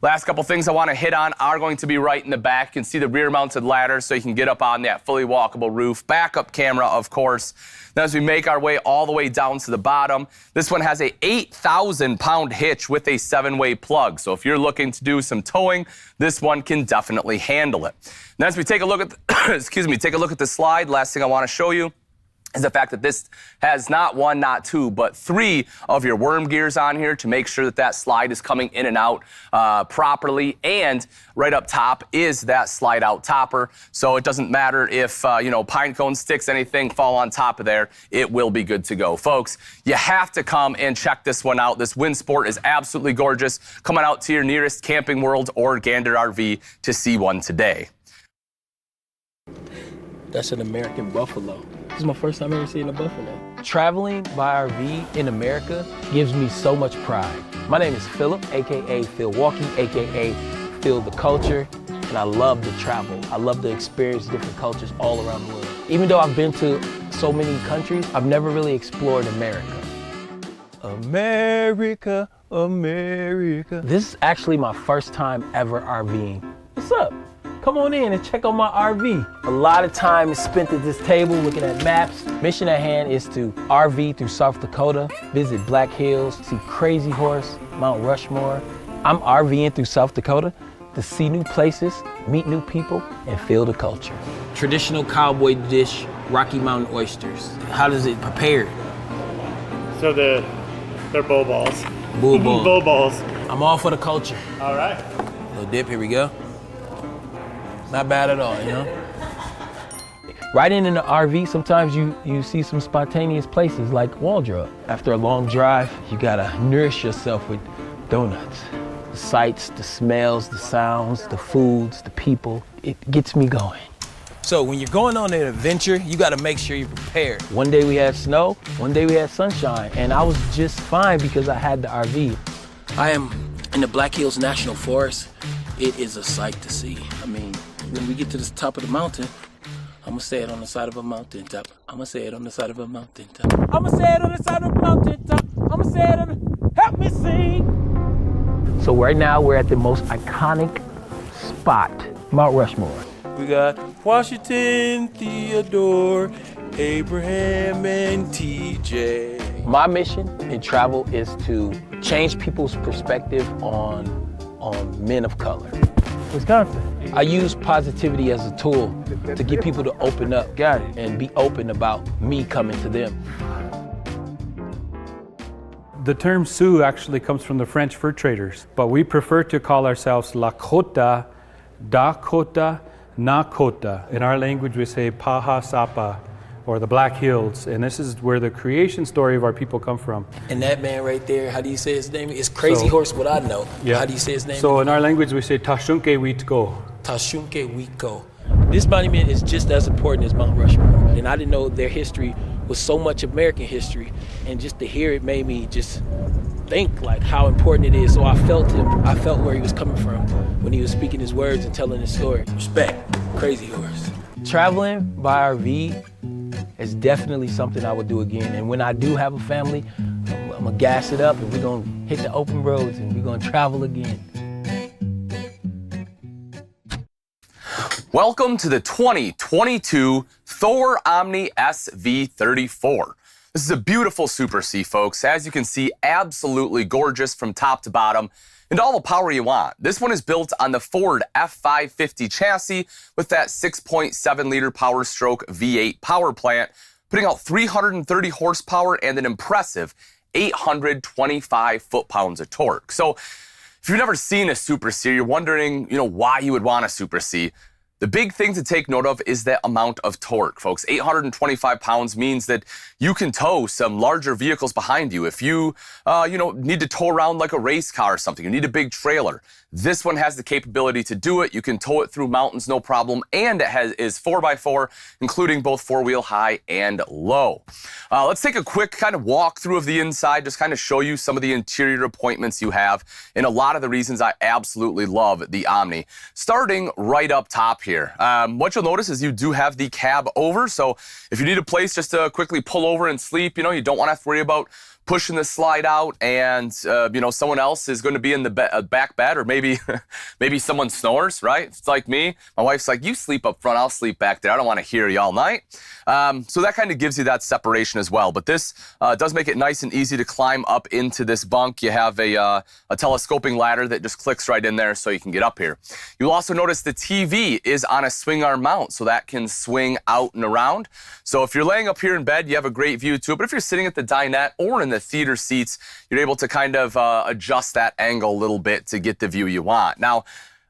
Last couple things I want to hit on are going to be right in the back. You can see the rear mounted ladder so you can get up on that fully walkable roof. Backup camera, of course. Then as we make our way all the way down to the bottom, this one has a 8,000-pound hitch with a 7-way plug. So if you're looking to do some towing, this one can definitely handle it. Then as we take a look at, take a look at the slide, last thing I want to show you is the fact that this has not one, not two, but 3 of your worm gears on here to make sure that that slide is coming in and out properly. And right up top is that slide out topper. So it doesn't matter if, pine cone sticks, anything fall on top of there, it will be good to go. Folks, you have to come and check this one out. This Windsport is absolutely gorgeous. Come on out to your nearest Camping World or Gander RV to see one today. That's an American buffalo. This is my first time ever seeing a buffalo. Traveling by RV in America gives me so much pride. My name is Philip, AKA Phil Walkie, AKA feel the culture, and I love to travel. I love to experience different cultures all around the world. Even though I've been to so many countries, I've never really explored America. America, America. This is actually my first time ever RVing. What's up? Come on in and check out my RV. A lot of time is spent at this table looking at maps. Mission at hand is to RV through South Dakota, visit Black Hills, see Crazy Horse, Mount Rushmore. I'm RVing through South Dakota to see new places, meet new people, and feel the culture. Traditional cowboy dish, Rocky Mountain oysters. How does it prepare? So they're bow balls. Bull balls. Bow balls. I'm all for the culture. All right. Little dip, here we go. Not bad at all, you know? Riding in the RV, sometimes you see some spontaneous places like Waldrop. After a long drive, you gotta nourish yourself with donuts. The sights, the smells, the sounds, the foods, the people, it gets me going. So when you're going on an adventure, you gotta make sure you're prepared. One day we had snow, one day we had sunshine, and I was just fine because I had the RV. I am in the Black Hills National Forest. It is a sight to see. I mean, when we get to the top of the mountain, I'm gonna say it on the side of a mountaintop. I'm gonna say it on the side of a mountaintop. I'm gonna say it on the side of a mountaintop. I'm gonna say it on the... Help me sing! So right now, we're at the most iconic spot, Mount Rushmore. We got Washington, Theodore, Abraham, and TJ. My mission in travel is to change people's perspective on men of color. Wisconsin. I use positivity as a tool to get people to open up and be open about me coming to them. The term Sioux actually comes from the French fur traders, but we prefer to call ourselves Lakota, Dakota, Nakota. In our language, we say Paha Sapa, or the Black Hills, and this is where the creation story of our people come from. And that man right there, how do you say his name? It's Crazy Horse, what I know. Yeah. How do you say his name? So in our language, we say Tashunke Witko. Tashunke Wiko. This monument is just as important as Mount Rushmore, and I didn't know their history was so much American history, and just to hear it made me just think like how important it is. So I felt him. I felt where he was coming from when he was speaking his words and telling his story. Respect, Crazy Horse. Traveling by RV is definitely something I would do again. And when I do have a family, I'm gonna gas it up and we're gonna hit the open roads and we're gonna travel again. Welcome to the 2022 Thor Omni SV34. This is a beautiful Super C, folks. As you can see, absolutely gorgeous from top to bottom and all the power you want. This one is built on the Ford F550 chassis with that 6.7 liter Power Stroke V8 power plant, putting out 330 horsepower and an impressive 825 foot-pounds of torque. So if you've never seen a Super C, you're wondering, why you would want a Super C. The big thing to take note of is the amount of torque, folks. 825 pounds means that you can tow some larger vehicles behind you. If you, need to tow around like a race car or something, you need a big trailer. This one has the capability to do it. You can tow it through mountains, no problem. And it is 4x4, including both four-wheel high and low. Let's take a quick kind of walkthrough of the inside, just kind of show you some of the interior appointments you have and a lot of the reasons I absolutely love the Omni. Starting right up top here. What you'll notice is you do have the cab over. So if you need a place just to quickly pull over and sleep, you don't want to have to worry about pushing the slide out and, someone else is going to be in the back bed, or maybe someone snores, right? It's like me. My wife's like, you sleep up front, I'll sleep back there. I don't want to hear you all night. So that kind of gives you that separation as well. But this does make it nice and easy to climb up into this bunk. You have a telescoping ladder that just clicks right in there so you can get up here. You'll also notice the TV is on a swing arm mount, so that can swing out and around. So if you're laying up here in bed, you have a great view to it. But if you're sitting at the dinette or in the theater seats, you're able to kind of adjust that angle a little bit to get the view you want. Now,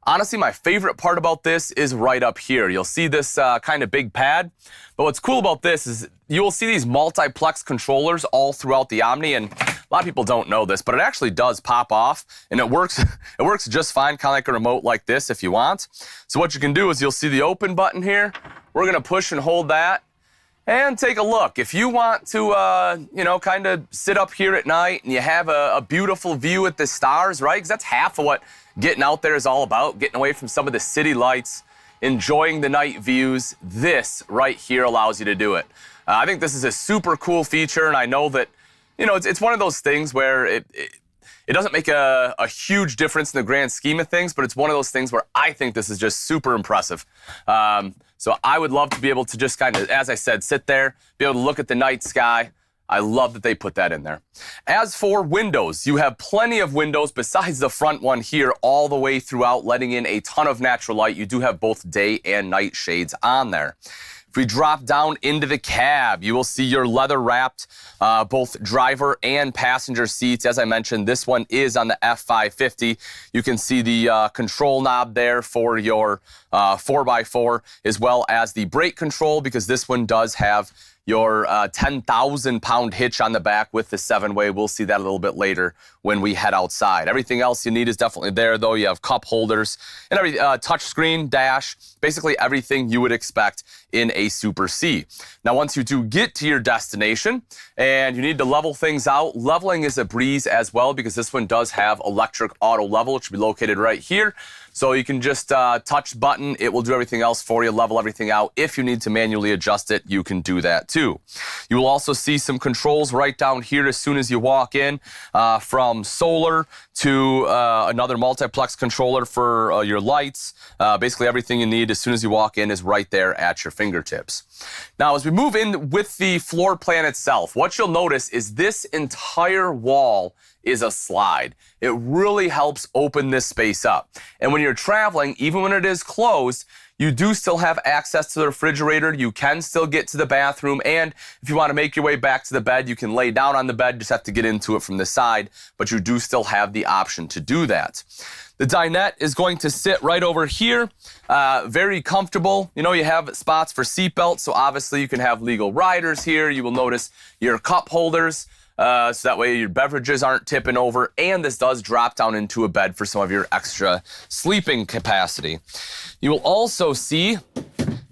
honestly, my favorite part about this is right up here. You'll see this kind of big pad, but what's cool about this is you will see these multiplex controllers all throughout the Omni, and a lot of people don't know this, but it actually does pop off, and it works just fine, kind of like a remote like this if you want. So what you can do is you'll see the open button here. We're gonna push and hold that, and take a look. If you want to, you know, kind of sit up here at night and you have a beautiful view at the stars, right? Because that's half of what getting out there is all about, getting away from some of the city lights, enjoying the night views. This right here allows you to do it. I think this is a super cool feature, and I know that, you know, it's one of those things where it doesn't make a huge difference in the grand scheme of things, but it's one of those things where I think this is just super impressive. So I would love to be able to just kind of, as I said, sit there, be able to look at the night sky. I love that they put that in there. As for windows, you have plenty of windows besides the front one here all the way throughout, letting in a ton of natural light. You do have both day and night shades on there. If we drop down into the cab, you will see your leather-wrapped both driver and passenger seats. As I mentioned, this one is on the F550. You can see the control knob there for your 4x4, as well as the brake control, because this one does have your 10,000-pound hitch on the back with the 7-way. We'll see that a little bit later when we head outside. Everything else you need is definitely there, though. You have cup holders and every touch screen, dash, basically everything you would expect in a Super C. Now, once you do get to your destination and you need to level things out, leveling is a breeze as well, because this one does have electric auto level, which will be located right here. So you can just touch the button. It will do everything else for you, level everything out. If you need to manually adjust it, you can do that too. You will also see some controls right down here as soon as you walk in, from solar to another multiplex controller for your lights. Basically everything you need as soon as you walk in is right there at your fingertips. Now, as we move in with the floor plan itself, what you'll notice is this entire wall is a slide. It really helps open this space up. And when you're traveling, even when it is closed, you do still have access to the refrigerator. You can still get to the bathroom. And if you want to make your way back to the bed, you can lay down on the bed, just have to get into it from the side, but you do still have the option to do that. The dinette is going to sit right over here, very comfortable. You know, you have spots for seatbelts, so obviously you can have legal riders here. You will notice your cup holders, so that way your beverages aren't tipping over, and this does drop down into a bed for some of your extra sleeping capacity. You will also see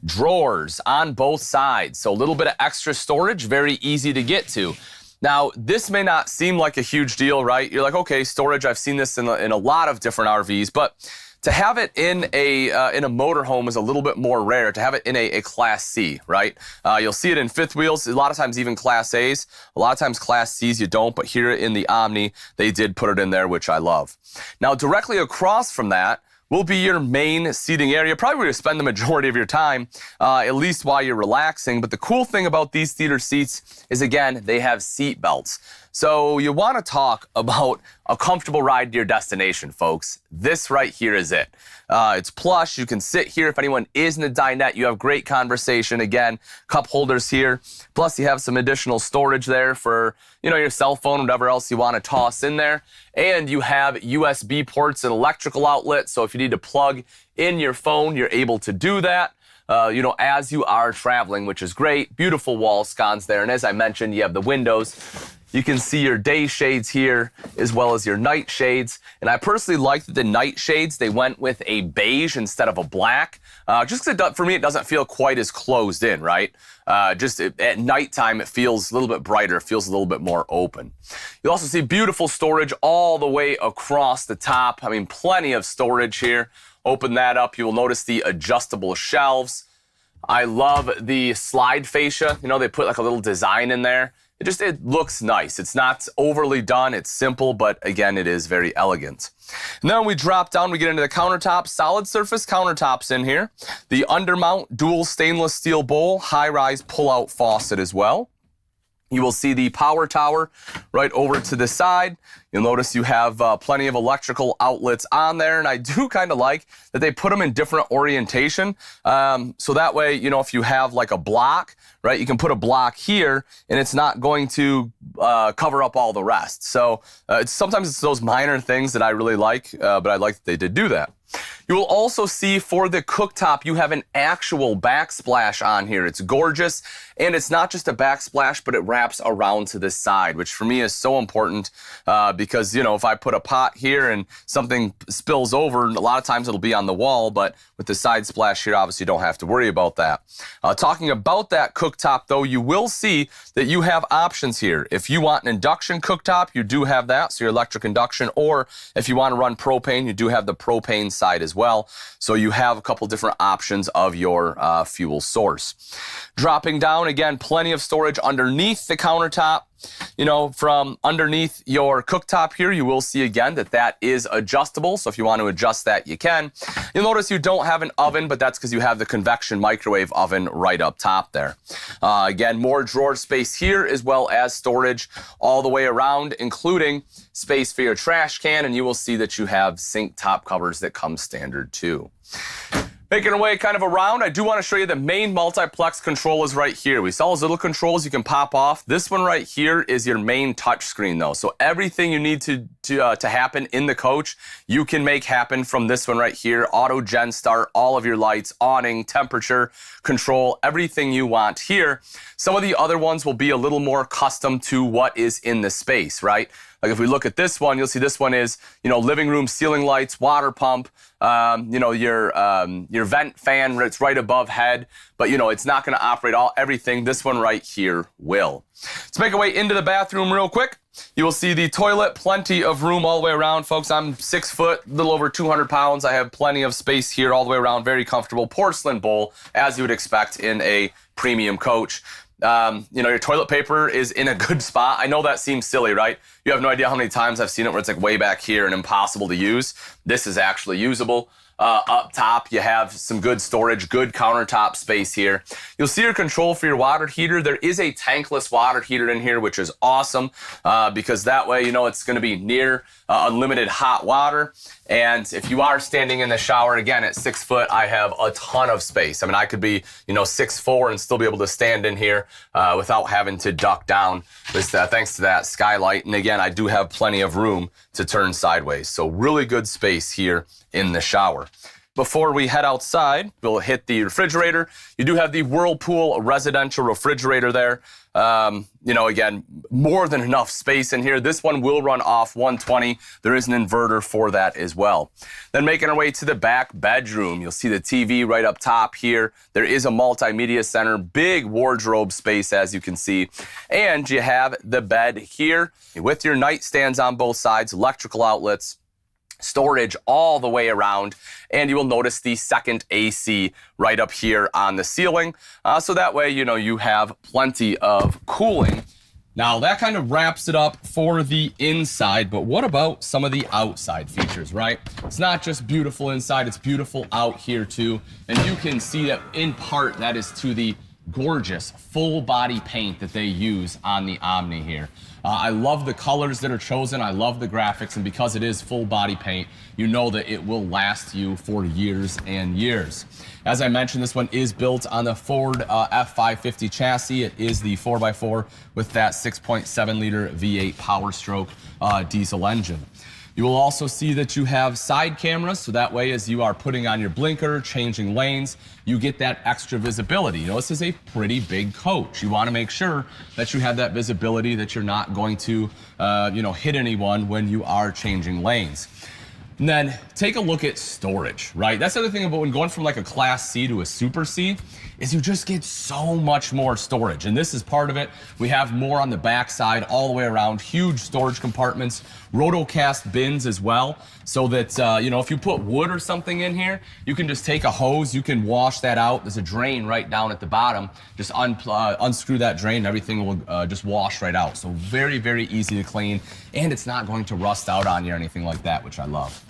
drawers on both sides, so a little bit of extra storage, very easy to get to. Now, this may not seem like a huge deal, right? You're like, okay, storage, I've seen this in a lot of different RVs, but to have it in a motorhome is a little bit more rare. To have it in a Class C, right? You'll see it in fifth wheels, a lot of times even Class A's. A lot of times Class C's you don't, but here in the Omni, they did put it in there, which I love. Now, directly across from that will be your main seating area, probably where you spend the majority of your time, at least while you're relaxing. But the cool thing about these theater seats is, again, they have seat belts. So you want to talk about a comfortable ride to your destination, folks. This right here is it. It's plush. You can sit here. If anyone is in the dinette, you have great conversation. Again, cup holders here. Plus, you have some additional storage there for, you know, your cell phone, whatever else you want to toss in there. And you have USB ports and electrical outlets. So if you need to plug in your phone, you're able to do that. You know, as you are traveling, which is great. Beautiful wall sconces there. And as I mentioned, you have the windows. You can see your day shades here as well as your night shades. And I personally like that the night shades, they went with a beige instead of a black. Just because for me, it doesn't feel quite as closed in, right? At nighttime, it feels a little bit brighter. It feels a little bit more open. You'll also see beautiful storage all the way across the top. I mean, plenty of storage here. Open that up. You will notice the adjustable shelves. I love the slide fascia. You know, they put like a little design in there. It looks nice. It's not overly done. It's simple, but again, it is very elegant. And then when we drop down, we get into the countertops, solid surface countertops in here. The undermount dual stainless steel bowl, high-rise pull-out faucet as well. You will see the power tower right over to the side. You'll notice you have plenty of electrical outlets on there, and I do kind of like that they put them in different orientation. So that way, you know, if you have like a block, right, you can put a block here, and it's not going to cover up all the rest. So sometimes it's those minor things that I really like, but I like that they did do that. You will also see for the cooktop, you have an actual backsplash on here. It's gorgeous, and it's not just a backsplash, but it wraps around to the side, which for me is so important because, you know, if I put a pot here and something spills over, a lot of times it'll be on the wall, but with the side splash here, obviously you don't have to worry about that. Talking about that cooktop, though, you will see that you have options here. If you want an induction cooktop, you do have that, so your electric induction, or if you want to run propane, you do have the propane side as well. So you have a couple different options of your fuel source. Dropping down, again, plenty of storage underneath the countertop. You know, from underneath your cooktop here, you will see again that that is adjustable. So if you want to adjust that, you can. You'll notice you don't have an oven, but that's because you have the convection microwave oven right up top there. Again, more drawer space here as well as storage all the way around, including space for your trash can. And you will see that you have sink top covers that come standard too. Making our way kind of around, I do want to show you the main multiplex controllers right here. We saw those little controls you can pop off. This one right here is your main touch screen though. So everything you need to happen in the coach, you can make happen from this one right here. Auto gen start, all of your lights, awning, temperature control, everything you want here. Some of the other ones will be a little more custom to what is in the space, right? Like if we look at this one, you'll see this one is, you know, living room ceiling lights, water pump, you know, your vent fan, it's right above head, but you know, it's not going to operate everything. This one right here will. Let's make our way into the bathroom real quick. You will see the toilet, plenty of room all the way around, folks. I'm 6 foot, a little over 200 pounds. I have plenty of space here all the way around, very comfortable. Porcelain bowl, as you would expect in a premium coach. You know, your toilet paper is in a good spot. I know that seems silly, right? You have no idea how many times I've seen it where it's like way back here and impossible to use. This is actually usable. Up top, you have some good storage, good countertop space here. You'll see your control for your water heater. There is a tankless water heater in here, which is awesome because that way, you know, it's going to be near unlimited hot water. And if you are standing in the shower, again, at 6 foot, I have a ton of space. I mean, I could be, you know, 6'4" and still be able to stand in here without having to duck down. Thanks to that skylight. And again, I do have plenty of room to turn sideways. So really good space here in the shower. Before we head outside, we'll hit the refrigerator. You do have the Whirlpool residential refrigerator there. You know, again, more than enough space in here. This one will run off 120. There is an inverter for that as well. Then making our way to the back bedroom, you'll see the TV right up top here. There is a multimedia center, big wardrobe space, as you can see. And you have the bed here with your nightstands on both sides, electrical outlets, storage all the way around, and you will notice the second AC right up here on the ceiling. So that way, you know, you have plenty of cooling. Now that kind of wraps it up for the inside, but what about some of the outside features, right? It's not just beautiful inside, it's beautiful out here too. And you can see that in part that is to the gorgeous full body paint that they use on the Omni here. I love the colors that are chosen. I love the graphics, and because it is full body paint, you know that it will last you for years and years. As I mentioned, this one is built on the Ford F550 chassis. It is the 4x4 with that 6.7 liter V8 Power Stroke diesel engine. You will also see that you have side cameras, so that way as you are putting on your blinker, changing lanes, you get that extra visibility. You know, this is a pretty big coach. You want to make sure that you have that visibility, that you're not going to, you know, hit anyone when you are changing lanes. And then take a look at storage, right? That's the other thing about when going from like a Class C to a Super C is you just get so much more storage. And this is part of it. We have more on the back side all the way around, huge storage compartments, rotocast bins as well, so that, you know, if you put wood or something in here, you can just take a hose, you can wash that out. There's a drain right down at the bottom. Just unscrew that drain and everything will just wash right out. So very, very easy to clean, and it's not going to rust out on you or anything like that, which I love.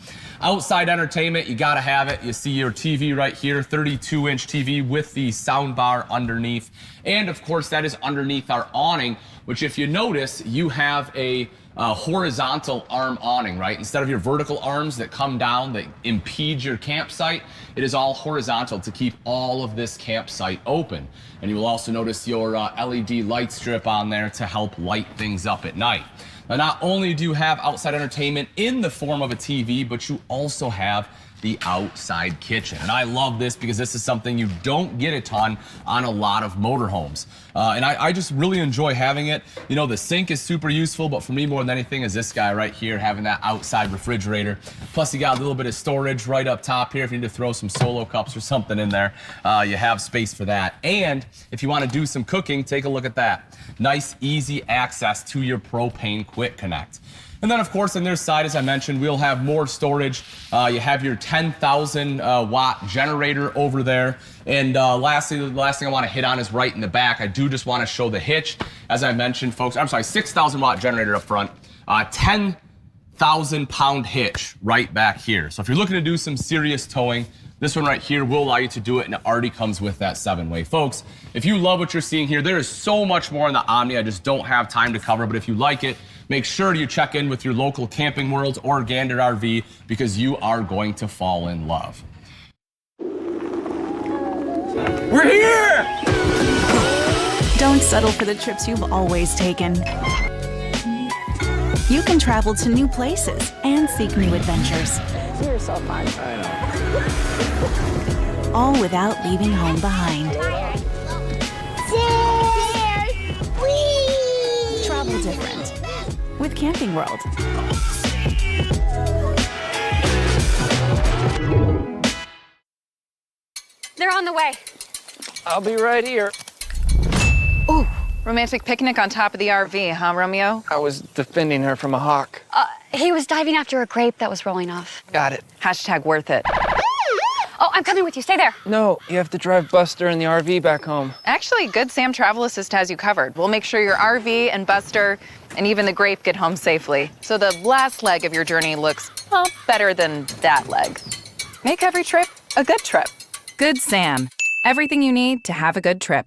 Outside entertainment, you gotta have it. You see your TV right here, 32-inch TV with the sound bar underneath. And of course, that is underneath our awning, which if you notice, you have a horizontal arm awning, right? Instead of your vertical arms that come down, that impede your campsite, it is all horizontal to keep all of this campsite open. And you will also notice your LED light strip on there to help light things up at night. Now, not only do you have outside entertainment in the form of a TV, but you also have the outside kitchen. And I love this because this is something you don't get a ton on a lot of motorhomes. And I just really enjoy having it. You know, the sink is super useful, but for me more than anything is this guy right here, having that outside refrigerator. Plus you got a little bit of storage right up top here if you need to throw some Solo cups or something in there. You have space for that. And if you want to do some cooking, take a look at that. Nice, easy access to your propane quick connect. And then, of course, on their side, as I mentioned, we'll have more storage. You have your 10,000 watt generator over there. And lastly, the last thing I want to hit on is right in the back. I do just want to show the hitch. As I mentioned, folks, I'm sorry, 6,000 watt generator up front, 10,000 pound hitch right back here. So if you're looking to do some serious towing, this one right here will allow you to do it, and it already comes with that 7-way. Folks, if you love what you're seeing here, there is so much more in the Omni I just don't have time to cover, but if you like it, make sure you check in with your local Camping Worlds or Gander RV because you are going to fall in love. We're here! Don't settle for the trips you've always taken. You can travel to new places and seek new adventures. You're so fun. I know. All without leaving home behind. Travel different with Camping World. They're on the way. I'll be right here. Ooh, romantic picnic on top of the RV, huh, Romeo? I was defending her from a hawk. He was diving after a grape that was rolling off. Got it. Hashtag worth it. Oh, I'm coming with you. Stay there. No, you have to drive Buster and the RV back home. Actually, Good Sam Travel Assist has you covered. We'll make sure your RV and Buster and even the grape get home safely. So the last leg of your journey looks, well, better than that leg. Make every trip a good trip. Good Sam. Everything you need to have a good trip.